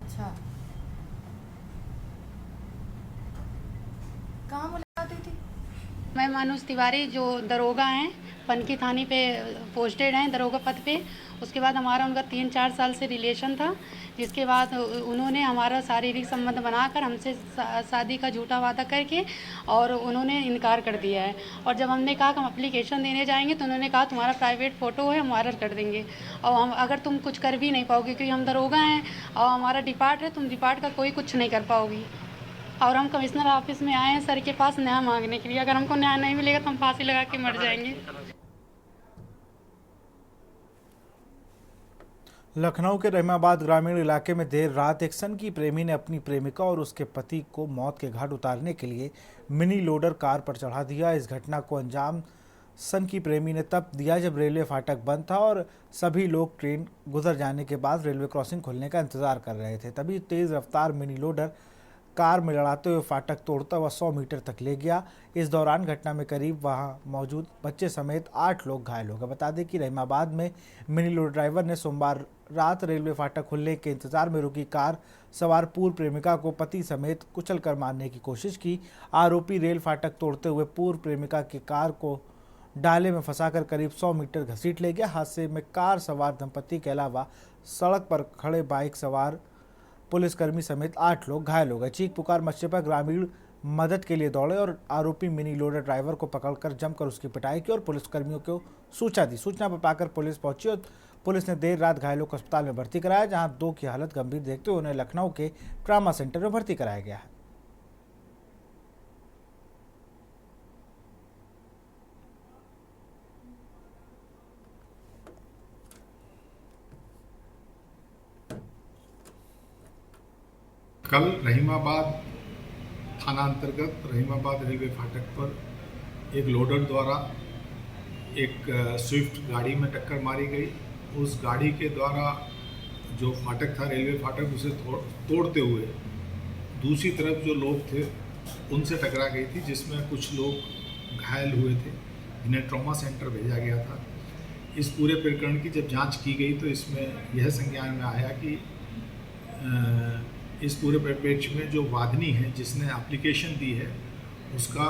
अच्छा, कहाँ मुलाकात हुई थी? मैं मनोज तिवारी जो दरोगा हैं, पनकी थाने पे पोस्टेड हैं दरोगा पद पे। उसके बाद हमारा उनका 3-4 साल से रिलेशन था, जिसके बाद उन्होंने हमारा शारीरिक संबंध बनाकर हमसे शादी का झूठा वादा करके और उन्होंने इनकार कर दिया है। और जब हमने कहा कि हम एप्लीकेशन देने जाएंगे तो उन्होंने कहा तुम्हारा प्राइवेट फ़ोटो है, हम वायरल कर देंगे और हम अगर तुम कुछ कर भी नहीं पाओगे क्योंकि हम दरोगा हैं और हमारा डिपार्ट है, तुम डिपार्ट का कोई कुछ नहीं कर पाओगी। और हम कमिश्नर ऑफिस में आए हैं सर के पास न्याय मांगने के लिए। अगर हमको न्याय नहीं मिलेगा तो हम फांसी लगा के मर जाएंगे। लखनऊ के रहीमाबाद ग्रामीण इलाके में देर रात एक सनकी प्रेमी ने अपनी प्रेमिका और उसके पति को मौत के घाट उतारने के लिए मिनी लोडर कार पर चढ़ा दिया। इस घटना को अंजाम सनकी प्रेमी ने तब दिया जब रेलवे फाटक बंद था और सभी लोग ट्रेन गुजर जाने के बाद रेलवे क्रॉसिंग खुलने का इंतजार कर रहे थे। तभी तेज रफ्तार मिनी लोडर कार में लड़ाते हुए फाटक तोड़ता हुआ 100 मीटर तक ले गया। इस दौरान घटना में करीब वहां मौजूद बच्चे समेत 8 लोग घायल हो गए। बता दें कि रहीमाबाद में मिनी लोडर ड्राइवर ने सोमवार रात रेलवे फाटक खुलने के इंतजार में रुकी कार सवार पूर्व प्रेमिका को पति समेत कुचल कर मारने की कोशिश की। आरोपी रेल फाटक तोड़ते हुए पूर्व प्रेमिका की कार को डाले में फंसाकर करीब 100 मीटर घसीट ले गया। हादसे में कार सवार दंपति के अलावा सड़क पर खड़े बाइक सवार पुलिसकर्मी समेत 8 लोग घायल हो गए। चीख पुकार मचने पर ग्रामीण मदद के लिए दौड़े और आरोपी मिनी लोडर ड्राइवर को पकड़कर जमकर उसकी पिटाई की और पुलिसकर्मियों को सूचना दी। सूचना पर पाकर पुलिस पहुंची और पुलिस ने देर रात घायलों को अस्पताल में भर्ती कराया, जहां 2 की हालत गंभीर देखते हुए उन्हें लखनऊ के ट्रामा सेंटर में भर्ती कराया गया है। कल रहीमाबाद थाना अंतर्गत रहीमाबाद रेलवे फाटक पर एक लोडर द्वारा एक स्विफ्ट गाड़ी में टक्कर मारी गई। उस गाड़ी के द्वारा जो फाटक था रेलवे फाटक उसे तोड़ते हुए दूसरी तरफ जो लोग थे उनसे टकरा गई थी, जिसमें कुछ लोग घायल हुए थे जिन्हें ट्रॉमा सेंटर भेजा गया था। इस पूरे प्रकरण की जब जांच की गई तो इसमें यह संज्ञान में आया कि इस पूरे परिप्रेक्ष्य में जो वादनी है जिसने एप्लीकेशन दी है उसका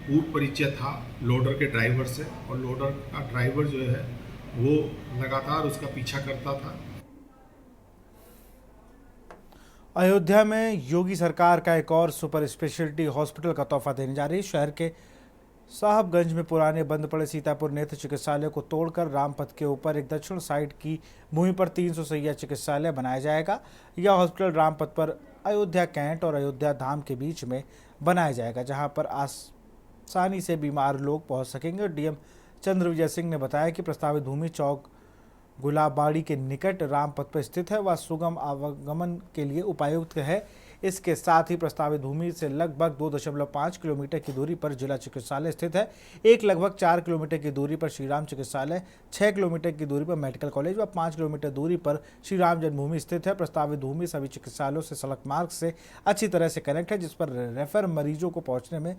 पूर्व परिचय था लोडर के ड्राइवर से और लोडर का ड्राइवर जो है वो लगातार उसका पीछा करता था। अयोध्या में योगी सरकार का एक और सुपर स्पेशलिटी हॉस्पिटल का तोहफा देने जा रही है। शहर के साहबगंज में पुराने बंद पड़े सीतापुर नेत्र चिकित्सालय को तोड़कर रामपथ के ऊपर एक दक्षिण साइड की भूमि पर 300 शैय्या चिकित्सालय बनाया जाएगा। यह हॉस्पिटल रामपथ पर अयोध्या कैंट और अयोध्या धाम के बीच में बनाया जाएगा, जहां पर आसानी से बीमार लोग पहुंच सकेंगे। डीएम चंद्रविजय सिंह ने बताया कि प्रस्तावित भूमि चौक गुलाबबाड़ी के निकट रामपथ पर स्थित है, वह सुगम आवागमन के लिए उपयुक्त है। इसके साथ ही प्रस्तावित भूमि से लगभग 2.5 किलोमीटर की दूरी पर जिला चिकित्सालय स्थित है। एक लगभग 4 किलोमीटर की दूरी पर श्रीराम चिकित्सालय, 6 किलोमीटर की दूरी पर मेडिकल कॉलेज व 5 किलोमीटर दूरी पर श्री राम जन्मभूमि स्थित है। प्रस्तावित भूमि सभी चिकित्सालयों से सड़क मार्ग से अच्छी तरह से कनेक्ट है, जिस पर रेफर मरीजों को पहुँचने में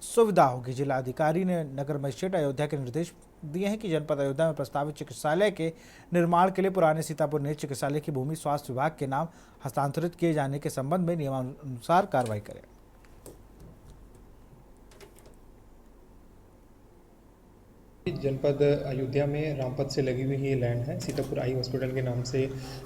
सुविधा होगी। जिलाधिकारी ने नगर मजिस्ट्रेट अयोध्या के निर्देश दिए हैं कि जनपद अयोध्या में प्रस्तावित चिकित्सालय के निर्माण के लिए पुराने सीतापुर नेत्र चिकित्सालय की भूमि स्वास्थ्य विभाग के नाम हस्तांतरित किए जाने के संबंध में नियमानुसार कार्रवाई करें। जनपद अयोध्या में रामपथ से लगी हुई ये लैंड है, सीतापुर आई हॉस्पिटल के नाम से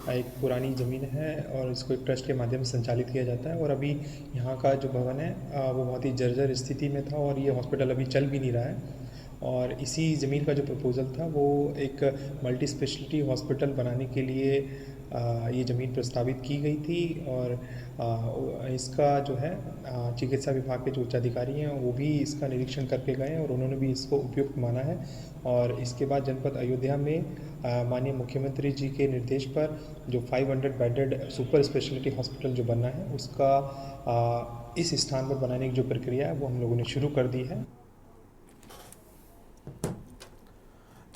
एक पुरानी ज़मीन है और इसको एक ट्रस्ट के माध्यम से संचालित किया जाता है। और अभी यहाँ का जो भवन है वो बहुत ही जर्जर स्थिति में था और ये हॉस्पिटल अभी चल भी नहीं रहा है। और इसी ज़मीन का जो प्रपोज़ल था वो एक मल्टी स्पेशलिटी हॉस्पिटल बनाने के लिए ये ज़मीन प्रस्तावित की गई थी। और इसका जो है चिकित्सा विभाग के जो उच्चाधिकारी हैं वो भी इसका निरीक्षण करके गए हैं और उन्होंने भी इसको उपयुक्त माना है। और इसके बाद जनपद अयोध्या में माननीय मुख्यमंत्री जी के निर्देश पर जो 500 बेडेड सुपर स्पेशलिटी हॉस्पिटल जो बनना है उसका इस स्थान पर बनाने की जो प्रक्रिया है वो हम लोगों ने शुरू कर दी है।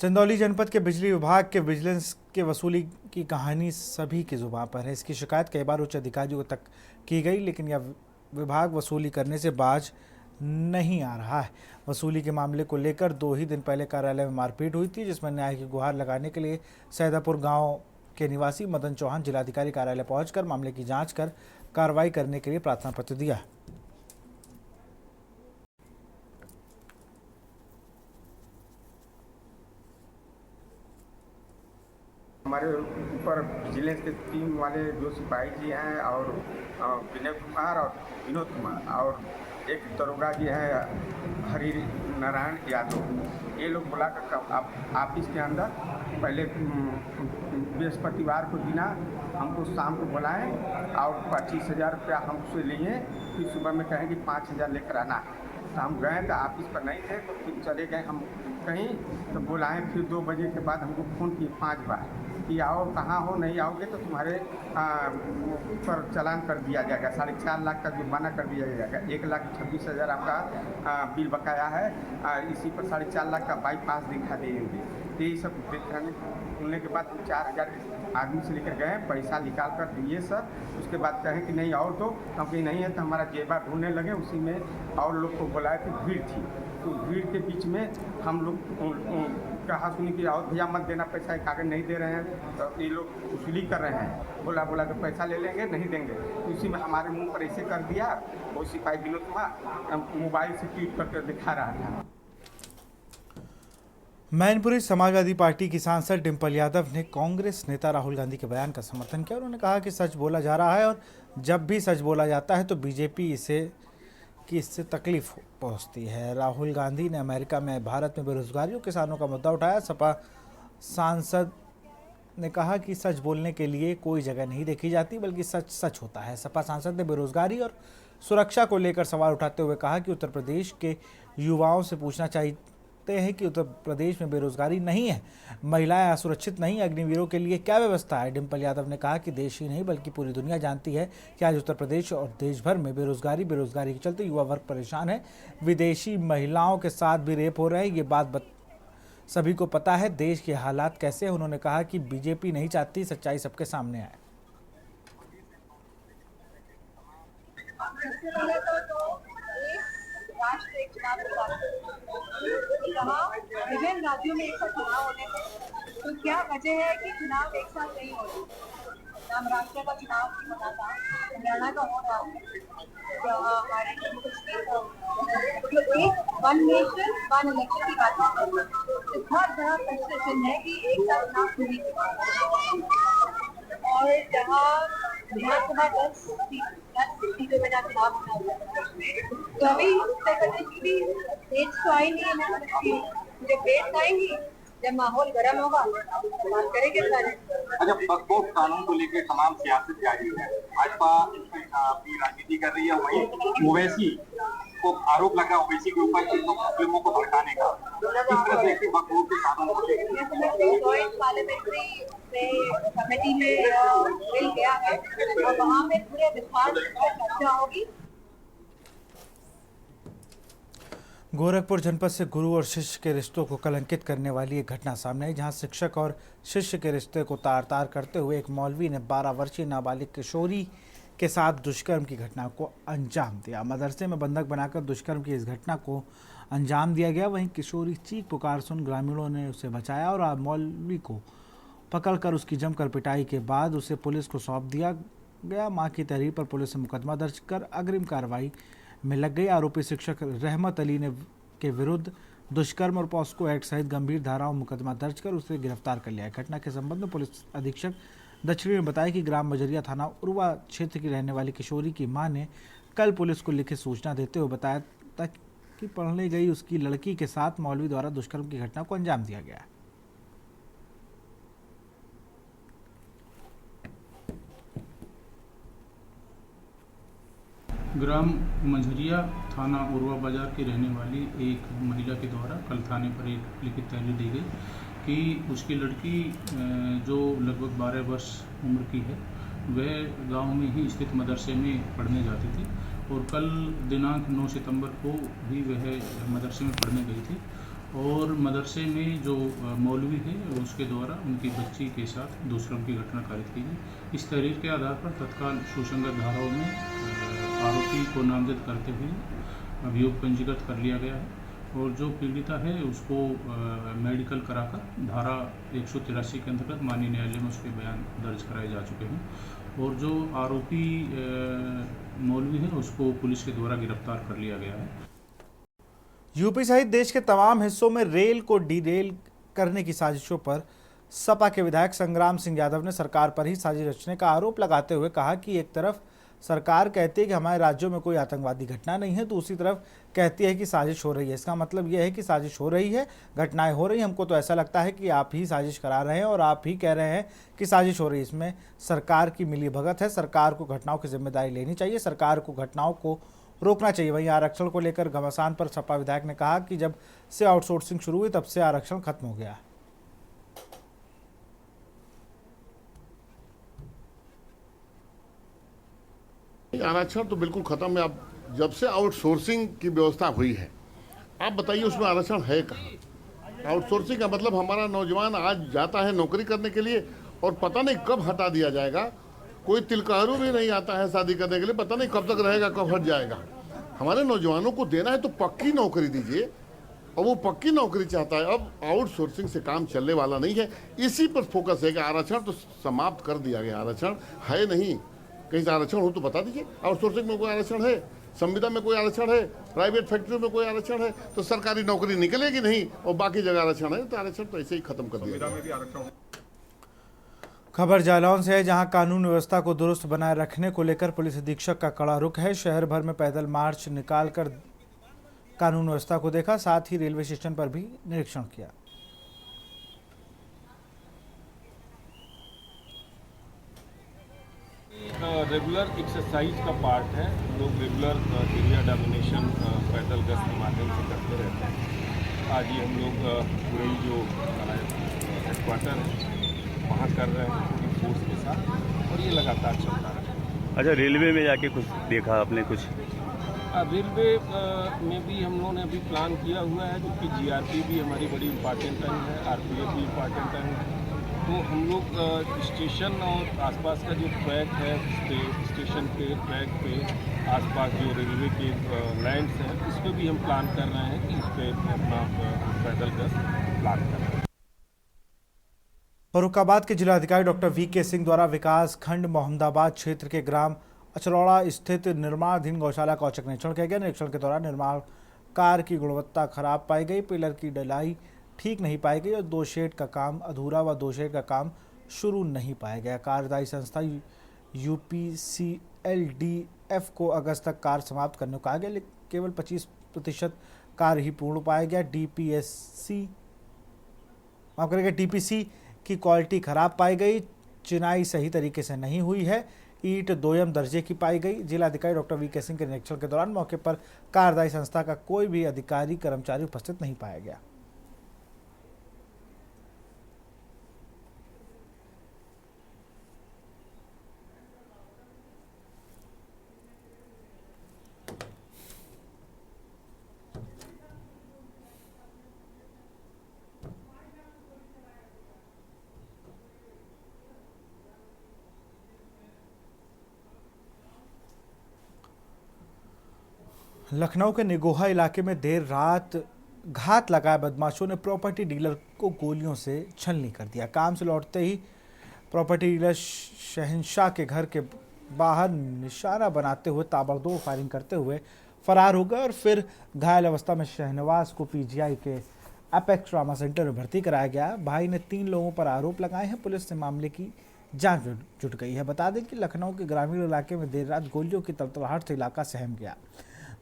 चंदौली जनपद के बिजली विभाग के विजिलेंस के वसूली की कहानी सभी की जुबान पर है। इसकी शिकायत कई बार उच्च अधिकारियों तक की गई, लेकिन यह विभाग वसूली करने से बाज नहीं आ रहा है। वसूली के मामले को लेकर 2 ही दिन पहले कार्यालय में मारपीट हुई थी, जिसमें न्याय की गुहार लगाने के लिए सैदापुर गांव के निवासी मदन चौहान जिलाधिकारी कार्यालय पहुंचकर मामले की जांच कर कार्रवाई करने के लिए प्रार्थना पत्र दिया। हमारे ऊपर विजिलेंस के टीम वाले जो सिपाही जी हैं और विनय कुमार और विनोद कुमार और एक दरोगा जी है हरि नारायण यादव, ये लोग बुलाकर ऑफिस के अंदर पहले बृहस्पतिवार को दिना हमको शाम को बुलाएं और 25,000 रुपया हमसे लिए, फिर सुबह में कहें कि 5,000 लेकर आना। तो हम गए तो ऑफिस पर नहीं थे, तो फिर चले गए हम कहीं, तो बुलाएं। फिर 2 बजे के बाद हमको फ़ोन किए 5 बार कि आओ, कहाँ हो, नहीं आओगे तो तुम्हारे पर चालान कर दिया जाएगा, 4.5 लाख का जुर्माना कर दिया जाएगा, 1,26,000 आपका बिल बकाया है, इसी पर 4.5 लाख का बाईपास दिखा देंगे। तो यही सब दिखाने सुनने के बाद 4,000 आदमी से लेकर गए, पैसा निकाल कर दिए सर। उसके बाद कहें कि नहीं और दो, क्योंकि नहीं है तो हमारा जेबा ढूंढने लगे। उसी में और लोग को बुलाए थे, भीड़ थी, तो भीड़ के बीच में हम लोग कहा सुनी कि और भैया मत देना पैसा, कागज नहीं दे रहे हैं, तो ये लोग वसूली कर रहे हैं, बोला के पैसा ले लेंगे, नहीं देंगे। तो इसी में हमारे मुंह पर ऐसे कर दिया। वो सिपाही विनोद कुमार मोबाइल से ट्वीट करके दिखा रहा था। मैनपुरी समाजवादी पार्टी की सांसद डिम्पल यादव ने कांग्रेस नेता राहुल गांधी के बयान का समर्थन किया। उन्होंने कहा कि सच बोला जा रहा है और जब भी सच बोला जाता है तो बीजेपी इससे तकलीफ पहुंचती है। राहुल गांधी ने अमेरिका में भारत में बेरोजगारी और किसानों का मुद्दा उठाया। सपा सांसद ने कहा कि सच बोलने के लिए कोई जगह नहीं देखी जाती, बल्कि सच सच होता है। सपा सांसद ने बेरोजगारी और सुरक्षा को लेकर सवाल उठाते हुए कहा कि उत्तर प्रदेश के युवाओं से पूछना चाहिए हैं कि उत्तर प्रदेश में बेरोजगारी नहीं है, महिलाएं असुरक्षित नहीं, अग्निवीरों के लिए क्या व्यवस्था है। डिम्पल यादव ने कहा कि देश ही नहीं बल्कि पूरी दुनिया जानती है कि आज उत्तर प्रदेश और देश भर में बेरोजगारी के चलते युवा वर्ग परेशान है। विदेशी महिलाओं के साथ भी रेप हो रहे हैं, ये बात सभी को पता है। देश के हालात कैसे हैं, उन्होंने कहा कि बीजेपी नहीं चाहती सच्चाई सबके सामने आए। राष्ट्र एक चुनाव विभिन्न राज्यों में एक साथ चुनाव होने थे, तो क्या वजह है कि चुनाव एक साथ नहीं हो रहे? महाराष्ट्र का चुनाव भी होना था, हरियाणा का हो रहा है, हमारे जम्मू कश्मीर तो एक वन नेशन वन इलेक्शन की बात है, बहुत बड़ा फ्रस्ट्रेशन है कि एक साथ चुनाव पूरी और जहाँ विधानसभा 10 सीटों में चुनाव होना हुआ, तो अभी उत्तर प्रदेश की भी डेट्स तो आई नहीं है ना, जब डेट्स आएंगी, जब माहौल गर्म होगा बात करेंगे सारे। अच्छा, बकबोक कानून को लेकर तमाम सियासत जारी है, भाजपा अपनी राजनीति कर रही है, वही ओवैसी को आरोप लगा ओवैसी के ऊपर मुस्लिमों को भड़काने का, किस तरह से बकबोक के कानून को लेकर पार्लियामेंट्री कमेटी में बिल गया है और वहाँ में पूरे विस्तार से चर्चा होगी। गोरखपुर जनपद से गुरु और शिष्य के रिश्तों को कलंकित करने वाली एक घटना सामने आई, जहां शिक्षक और शिष्य के रिश्ते को तार-तार करते हुए एक मौलवी ने 12 वर्षीय नाबालिग किशोरी के साथ दुष्कर्म की घटना को अंजाम दिया। मदरसे में बंधक बनाकर दुष्कर्म की इस घटना को अंजाम दिया गया। वहीं किशोरी चीख पुकार सुन ग्रामीणों ने उसे बचाया और मौलवी को पकड़कर उसकी जमकर पिटाई के बाद उसे पुलिस को सौंप दिया गया। मां की तहरीर पर पुलिस ने मुकदमा दर्ज कर अग्रिम कार्रवाई में लग गई। आरोपी शिक्षक रहमत अली ने के विरुद्ध दुष्कर्म और पॉस्को एक्ट सहित गंभीर धाराओं में मुकदमा दर्ज कर उसे गिरफ्तार कर लिया। घटना के संबंध में पुलिस अधीक्षक दक्षिणी ने बताया कि ग्राम मजरिया थाना उर्वा क्षेत्र की रहने वाली किशोरी की मां ने कल पुलिस को लिखित सूचना देते हुए बताया था कि पढ़ने गई उसकी लड़की के साथ मौलवी द्वारा दुष्कर्म की घटना को अंजाम दिया गया। ग्राम मंझरिया थाना उर्वा बाजार की रहने वाली एक महिला के द्वारा कल थाने पर एक लिखित तहरीर दी गई कि उसकी लड़की जो लगभग 12 वर्ष उम्र की है, वह गांव में ही स्थित मदरसे में पढ़ने जाती थी और कल दिनांक 9 सितंबर को भी वह मदरसे में पढ़ने गई थी और मदरसे में जो मौलवी है उसके द्वारा उनकी बच्ची के साथ दुष्कर्म की घटना कारित की गई। इस तहरीर के आधार पर तत्काल सुसंगत धाराओं में आरोपी को नामजद करते हुए अभियोग पंजीकृत कर लिया गया है और जो पीड़िता है उसको मेडिकल कराकर धारा 183 के अंतर्गत माननीय न्यायालय में उसके बयान दर्ज कराए जा चुके हैं और जो आरोपी मौलवी है उसको पुलिस के द्वारा गिरफ्तार कर लिया गया है। यूपी सहित देश के तमाम हिस्सों में रेल को डीरेल करने की साजिशों पर सपा के विधायक संग्राम सिंह यादव ने सरकार पर ही साजिश रचने का आरोप लगाते हुए कहा कि एक तरफ सरकार कहती है कि हमारे राज्यों में कोई आतंकवादी घटना नहीं है, दूसरी तरफ कहती है कि साजिश हो रही है। इसका मतलब यह है कि साजिश हो रही है, घटनाएं हो रही हैं। हमको तो ऐसा लगता है कि आप ही साजिश करा रहे हैं और आप ही कह रहे हैं कि साजिश हो रही है। इसमें सरकार की मिलीभगत है। सरकार को घटनाओं की जिम्मेदारी लेनी चाहिए, सरकार को घटनाओं को रोकना चाहिए। वहीं आरक्षण को लेकर घमासान पर सपा विधायक ने कहा कि जब से आउटसोर्सिंग शुरू हुई तब से आरक्षण खत्म हो गया। आरक्षण तो बिल्कुल खत्म है। अब जब से आउटसोर्सिंग की व्यवस्था हुई है, आप बताइए उसमें आरक्षण है कहाँ? आउटसोर्सिंग का मतलब हमारा नौजवान आज जाता है नौकरी करने के लिए और पता नहीं कब हटा दिया जाएगा। कोई तिलकारू भी नहीं आता है शादी करने के लिए, पता नहीं कब तक रहेगा, कब हट जाएगा। हमारे नौजवानों को देना है तो पक्की नौकरी दीजिए और वो पक्की नौकरी चाहता है। अब आउटसोर्सिंग से काम चलने वाला नहीं है। इसी पर फोकस है कि आरक्षण तो समाप्त कर दिया गया, आरक्षण है नहीं। कहीं से आरक्षण हो तो बता दीजिए। आउटसोर्सिंग में कोई आरक्षण है, संविदा में कोई आरक्षण है, प्राइवेट फैक्ट्री में कोई आरक्षण है, तो सरकारी नौकरी निकलेगी नहीं और बाकी जगह आरक्षण है, तो आरक्षण तो ऐसे ही खत्म कर दिया। खबर जालौन से है, जहां कानून व्यवस्था को दुरुस्त बनाए रखने को लेकर पुलिस अधीक्षक का कड़ा रुख है। शहर भर में पैदल मार्च निकालकर कानून व्यवस्था को देखा, साथ ही रेलवे स्टेशन पर भी निरीक्षण किया। रेगुलर एक्सरसाइज का पार्ट है। लोग रेगुलर एरिया डोमिनेशन पैदल गश्त के माध्यम से करते रहते हैं। आज ये हम लोग पूरे जो हेडक्वार्टर है वहाँ कर रहे हैं पूरी फोर्स के साथ और ये लगातार चलता है। अच्छा, रेलवे में जाके कुछ देखा आपने? कुछ रेलवे में भी हम लोगों ने अभी प्लान किया हुआ है, जो कि जीआरपी भी हमारी बड़ी इम्पॉर्टेंट है, आरपीएफ भी इम्पॉर्टेंट है। तो हम लोग स्टेशन और आसपास का जो ट्रैक है, स्टेशन के ट्रैक पे आसपास जो रेलवे के लैंड्स हैं, उस पर भी हम प्लान कर रहे हैं कि इस पर अपना पैदल गश्त प्लान कर रहे हैं। फर्रुखाबाद के जिलाधिकारी डॉक्टर वीके सिंह द्वारा विकास खंड मोहम्मदाबाद क्षेत्र के ग्राम अचरौड़ा स्थित निर्माणाधीन गौशाला का औचक निरीक्षण किया गया। निरीक्षण के दौरान निर्माण कार्य की गुणवत्ता खराब पाई गई, पिलर की डलाई ठीक नहीं पाई गई और 2 शेड का काम अधूरा व 2 शेड का काम शुरू नहीं पाया गया। कार्यदायी संस्था UPCLDF को अगस्त तक कार्य समाप्त करने को कहा गया, लेकिन केवल 25% कार्य ही पूर्ण पाया गया। DPC की क्वालिटी खराब पाई गई, चिनाई सही तरीके से नहीं हुई है, ईंट दोयम दर्जे की पाई गई। जिलाधिकारी डॉक्टर वीके सिंह के निरीक्षण के दौरान मौके पर कार्यदायी संस्था का कोई भी अधिकारी कर्मचारी उपस्थित नहीं पाया गया। लखनऊ के निगोहा इलाके में देर रात घात लगाए बदमाशों ने प्रॉपर्टी डीलर को गोलियों से छलनी कर दिया। काम से लौटते ही प्रॉपर्टी डीलर शहंशाह के घर के बाहर निशाना बनाते हुए ताबड़तोड़ फायरिंग करते हुए फरार हो गए और फिर घायल अवस्था में शहनवाज को पीजीआई के एपेक्स ट्रामा सेंटर में भर्ती कराया गया। भाई ने 3 लोगों पर आरोप लगाए हैं। पुलिस ने मामले की जांच में जुट गई है। बता दें कि लखनऊ के ग्रामीण इलाके में देर रात गोलियों की तड़तड़ाहट से इलाका सहम गया।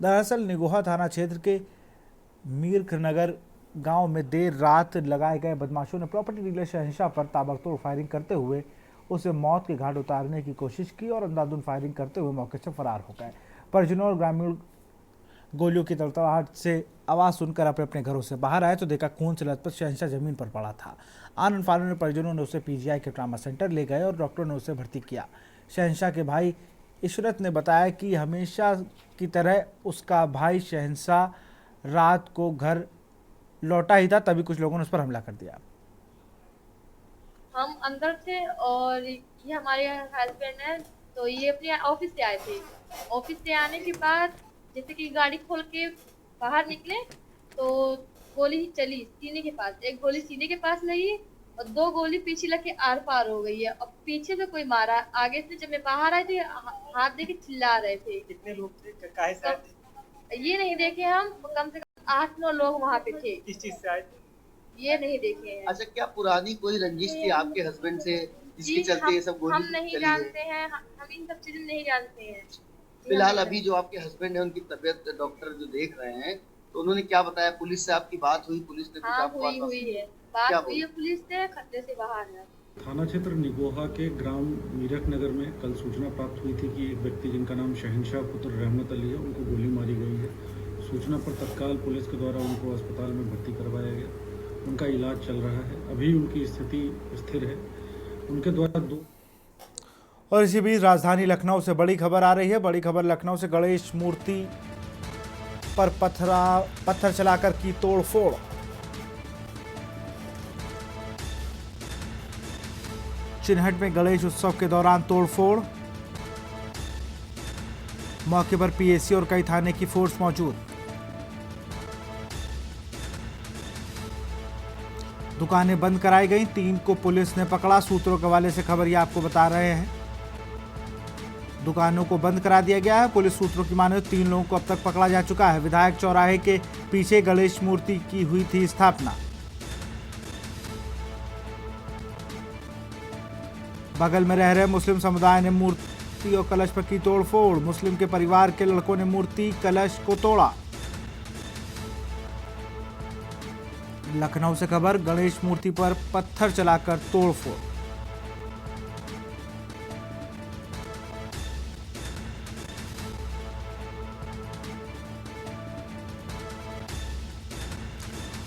दरअसल निगोहा थाना क्षेत्र के मीरनगर गांव में देर रात लगाए गए बदमाशों ने प्रॉपर्टी डीलर शहंशाह पर ताबड़तोड़ फायरिंग करते हुए उसे मौत के घाट उतारने की कोशिश की और अंधाधुंध फायरिंग करते हुए मौके से फरार हो गए। परिजनों और ग्रामीण गोलियों की तड़तड़ाहट से आवाज़ सुनकर अपने अपने घरों से बाहर आए तो देखा खून से लथपथ शहंशाह जमीन पर पड़ा था। आनंद फानन परिजनों ने उसे पीजीआई के ट्रामा सेंटर ले गए और डॉक्टरों ने उसे भर्ती किया। शहंशाह के भाई इशरत ने बताया कि हमेशा की तरह उसका भाई शहंशाह रात को घर लौटा ही था, तभी कुछ लोगों ने उस पर हमला कर दिया। हम अंदर थे और ये हमारे हस्बैंड है, तो ये अपने ऑफिस से आए थे। ऑफिस से आने के बाद जैसे कि गाड़ी खोल के बाहर निकले तो गोली चली सीने के पास, एक गोली सीने के पास लगी और 2 गोली पीछे लग के आर पार हो गई है। और पीछे से कोई मारा, आगे से जब मैं बाहर आई थी हाथ देके चिल्ला रहे थे। कितने लोग थे, काहे से आए थे? ये नहीं देखे हम, कम से कम 8-9 लोग वहाँ पे थे। किस चीज से आए थे? ये नहीं देखे हैं। अच्छा, क्या पुरानी कोई रंजिश थी आपके हस्बैंड से जिसके चलते ये सब गोली हम नहीं चली जानते हैं, हम इन सब चीजें नहीं जानते हैं। फिलहाल अभी जो आपके हस्बैंड है उनकी तबीयत डॉक्टर जो देख रहे हैं, तो उन्होंने क्या बताया? पुलिस से आपकी बात हुई? पुलिस ने कुछ हाँ आपको हुई है, बात हुई है, पुलिस से खतरे से बाहर है। थाना क्षेत्र निगोहा के ग्राम मीरक नगर में कल सूचना प्राप्त हुई थी कि एक व्यक्ति जिनका नाम शहंशाह पुत्र रहमत अली है, उनको गोली मारी गई है। सूचना पर तत्काल पुलिस के द्वारा उनको अस्पताल में भर्ती करवाया गया। उनका इलाज चल रहा है, अभी उनकी स्थिति स्थिर है। उनके द्वारा 2 और इसी बीच राजधानी लखनऊ से बड़ी खबर आ रही है। बड़ी खबर लखनऊ से गणेश मूर्ति पर पत्थर चलाकर की तोड़फोड़। चिन्हट में गणेश उत्सव के दौरान तोड़फोड़, मौके पर पीएसी और कई थाने की फोर्स मौजूद। दुकानें बंद कराई गई, 3 को पुलिस ने पकड़ा। सूत्रों के हवाले से खबर ये आपको बता रहे हैं। दुकानों को बंद करा दिया गया है। पुलिस सूत्रों की माने 3 लोगों को अब तक पकड़ा जा चुका है। विधायक चौराहे के पीछे गणेश मूर्ति की हुई थी स्थापना। बगल में रह रहे मुस्लिम समुदाय ने मूर्ति और कलश पर की तोड़फोड़। मुस्लिम के परिवार के लड़कों ने मूर्ति कलश को तोड़ा। लखनऊ से खबर, गणेश मूर्ति पर पत्थर चलाकर तोड़फोड़।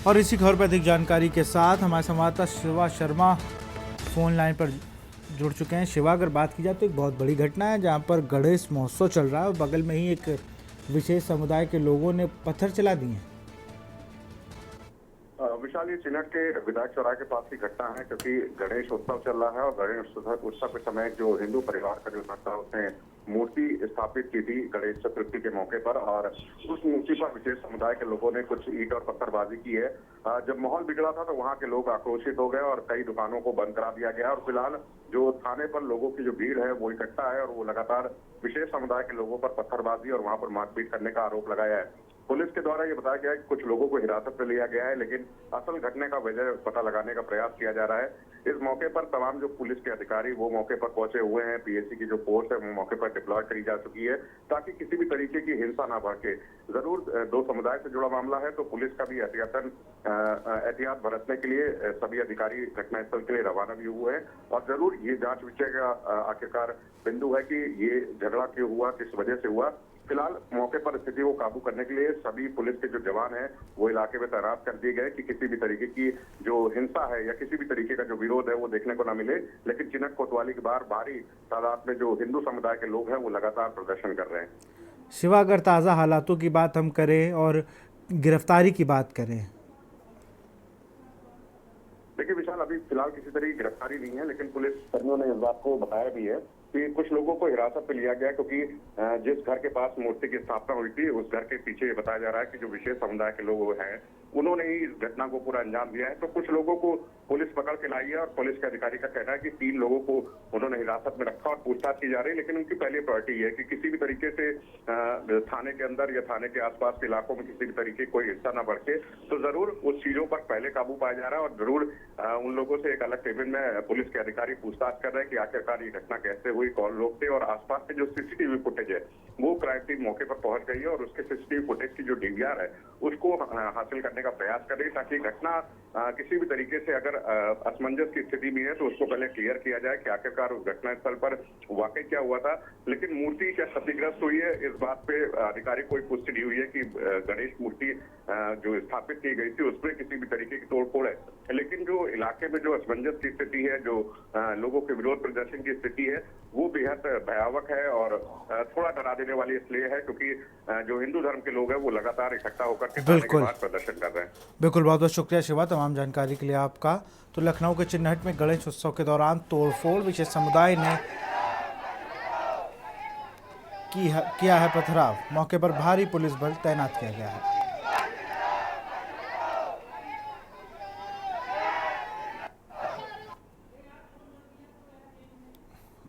और इसी खबर पर अधिक जानकारी के साथ हमारे संवाददाता शिवा शर्मा फोन लाइन पर जुड़ चुके हैं। शिवा, अगर बात की जाए तो एक बहुत बड़ी घटना है जहां पर गणेश महोत्सव चल रहा है और बगल में ही एक विशेष समुदाय के लोगों ने पत्थर चला दिए हैं। विशाल, ये चिन्हट के विधायक चौराहे के पास की घटना है, क्योंकि गणेश उत्सव चल रहा है और गणेश उत्सव के समय जो हिंदू परिवार का जो घर था उसने मूर्ति स्थापित की थी गणेश चतुर्थी के मौके पर, और उस मूर्ति पर विशेष समुदाय के लोगों ने कुछ ईंट और पत्थरबाजी की है। जब माहौल बिगड़ा था तो वहां के लोग आक्रोशित हो गए और कई दुकानों को बंद करा दिया गया। और फिलहाल जो थाने पर लोगों की जो भीड़ है वो इकट्ठा है और वो लगातार विशेष समुदाय के लोगों पर पत्थरबाजी और वहां पर मारपीट करने का आरोप लगाया है। पुलिस के द्वारा ये बताया गया है कि कुछ लोगों को हिरासत में लिया गया है, लेकिन असल घटने का वजह पता लगाने का प्रयास किया जा रहा है। इस मौके पर तमाम जो पुलिस के अधिकारी वो मौके पर पहुंचे हुए हैं। पीएसी की जो फोर्स है वो मौके पर डिप्लॉय करी जा चुकी है ताकि किसी भी तरीके की हिंसा ना भड़के। जरूर 2 समुदाय से जुड़ा मामला है तो पुलिस का भी एहतियात बरतने के लिए सभी अधिकारी घटनास्थल के लिए रवाना भी हुए हैं। और जरूर ये जांच विषय का आखिरकार बिंदु है कि ये झगड़ा क्यों हुआ, किस वजह से हुआ। फिलहाल मौके पर स्थिति को काबू करने के लिए सभी पुलिस के जो जवान हैं वो इलाके में तैनात कर दिए गए कि किसी भी तरीके की जो हिंसा है या किसी भी तरीके का जो विरोध है वो देखने को ना मिले। लेकिन चिन्हट कोतवाली के बाहर भारी तादाद में जो हिंदू समुदाय के लोग हैं वो लगातार प्रदर्शन कर रहे हैं। शिवा, अगर ताज़ा हालातों की बात हम करें और गिरफ्तारी की बात करें, देखिए विशाल, अभी फिलहाल किसी तरह की गिरफ्तारी नहीं है, लेकिन पुलिस कर्मियों ने इस बात को बताया भी है कि कुछ लोगों को हिरासत में लिया गया, क्योंकि जिस घर के पास मूर्ति की स्थापना हुई थी उस घर के पीछे ये बताया जा रहा है कि जो विशेष समुदाय के लोग हैं उन्होंने ही इस घटना को पूरा अंजाम दिया है। तो कुछ लोगों को पुलिस पकड़ के लाई है और पुलिस के अधिकारी का कहना है कि 3 लोगों को उन्होंने हिरासत में रखा और पूछताछ की जा रही है। लेकिन उनकी पहली प्रायोरिटी है कि किसी भी तरीके से थाने के अंदर या थाने के आसपास के इलाकों में किसी भी तरीके कोई हिंसा न बढ़े। तो जरूर उस चीजों पर पहले काबू पाया जा रहा है और जरूर उन लोगों से एक अलग केबिन में पुलिस के अधिकारी पूछताछ कर रहे हैं कि आखिरकार ये घटना कैसे हुई, कौन लोग थे। और आसपास के जो सीसीटीवी फुटेज है वो क्राइम टीम मौके पर पहुंच गई है और उसके सीसीटीवी फुटेज की जो डीवीआर है उसको हासिल करने का प्रयास कर रही है, ताकि घटना किसी भी तरीके से अगर असमंजस की स्थिति में है तो उसको पहले क्लियर किया जाए कि आखिरकार उस घटनास्थल पर वाकई क्या हुआ था। लेकिन मूर्ति क्या क्षतिग्रस्त हुई है इस बात पे अधिकारी कोई पुष्टि नहीं हुई है कि गणेश मूर्ति जो स्थापित की गई थी उसमें किसी भी तरीके की तोड़फोड़ है। लेकिन जो इलाके में जो असमंजस की स्थिति है, जो लोगों के विरोध प्रदर्शन की स्थिति है, वो बेहद भयावह है और थोड़ा डरा देने वाली इसलिए है क्योंकि जो हिंदू धर्म के लोग हैं वो लगातार इकट्ठा होकर के थाने के बाहर प्रदर्शन कर रहे हैं। बिल्कुल, बहुत बहुत शुक्रिया शिवा तमाम जानकारी के लिए आपका। तो लखनऊ के चिन्हट में गणेश उत्सव के दौरान तोड़फोड़, विशेष समुदाय ने किया है पथराव, मौके पर भारी पुलिस बल तैनात किया गया है।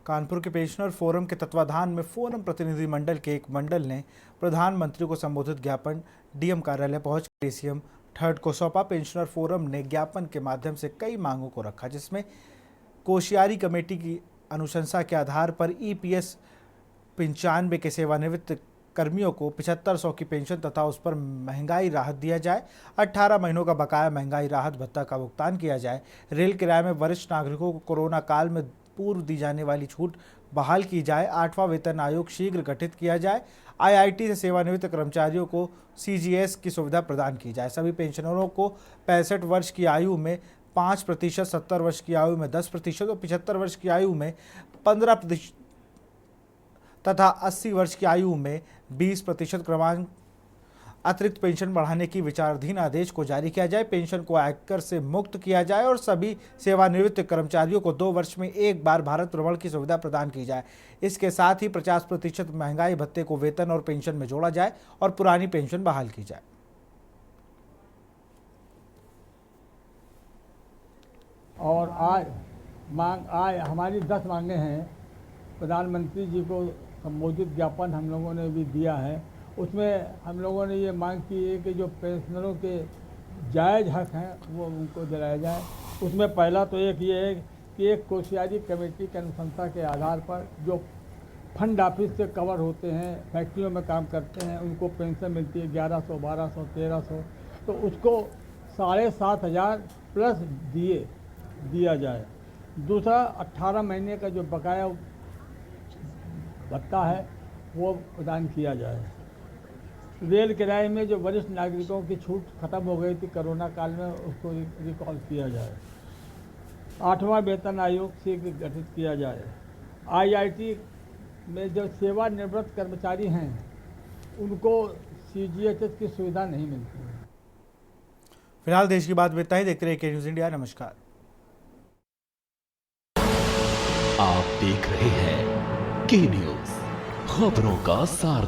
कानपुर के पेंशनर फोरम के तत्वाधान में फोरम प्रतिनिधि मंडल के एक मंडल ने प्रधानमंत्री को संबोधित ज्ञापन डीएम कार्यालय पहुंचकर डीसीएम थर्ड को सौंपा। पेंशनर फोरम ने ज्ञापन के माध्यम से कई मांगों को रखा, जिसमें कोशियारी कमेटी की अनुशंसा के आधार पर ईपीएस 95 के सेवानिवृत्त कर्मियों को 7500 की पेंशन तथा उस पर महंगाई राहत दिया जाए, 18 महीनों का बकाया महंगाई राहत भत्ता का भुगतान किया जाए, रेल किराए में वरिष्ठ नागरिकों को कोरोना काल में पूर्व दी जाने वाली छूट बहाल की जाए, 8वां वेतन आयोग शीघ्र गठित किया जाए, आईआईटी से सेवानिवृत्त कर्मचारियों को सीजीएस की सुविधा प्रदान की जाए, सभी पेंशनरों को 65 वर्ष की आयु में 5%, 70 वर्ष की आयु में 10% और 75 वर्ष की आयु में 15% तथा 80 वर्ष की आयु में 20% क्रमांक अतिरिक्त पेंशन बढ़ाने की विचाराधीन आदेश को जारी किया जाए, पेंशन को आयकर से मुक्त किया जाए और सभी सेवानिवृत्त कर्मचारियों को 2 वर्ष में एक बार भारत भ्रमण की सुविधा प्रदान की जाए। इसके साथ ही 50% महंगाई भत्ते को वेतन और पेंशन में जोड़ा जाए और पुरानी पेंशन बहाल की जाए। और आज हमारी 10 मांगे हैं। प्रधानमंत्री जी को संबोधित ज्ञापन हम लोगों ने भी दिया है। उसमें हम लोगों ने ये मांग की है कि जो पेंशनरों के जायज़ हक हैं वो उनको दिलाया जाए। उसमें पहला तो एक ये है कि एक कोशियारी कमेटी की अनुशंसा के आधार पर जो फंड ऑफिस से कवर होते हैं, फैक्ट्रियों में काम करते हैं, उनको पेंशन मिलती है 1100, 1200, 1300, तो उसको 7500 प्लस दिया जाए। दूसरा 18 महीने का जो बकाया भत्ता है वो प्रदान किया जाए। रेल किराए में जो वरिष्ठ नागरिकों की छूट खत्म हो गई थी कोरोना काल में, उसको रिकॉल किया जाए। 8वां वेतन आयोग शीघ्र गठित किया जाए। आईआईटी में जो सेवानिवृत्त कर्मचारी हैं उनको सीजीएचएस की सुविधा नहीं मिलती है। फिलहाल देश की बात में इतना ही। देखते रहिए के न्यूज़ इंडिया। नमस्कार। आप देख रहे हैं के न्यूज़, खबरों का सार।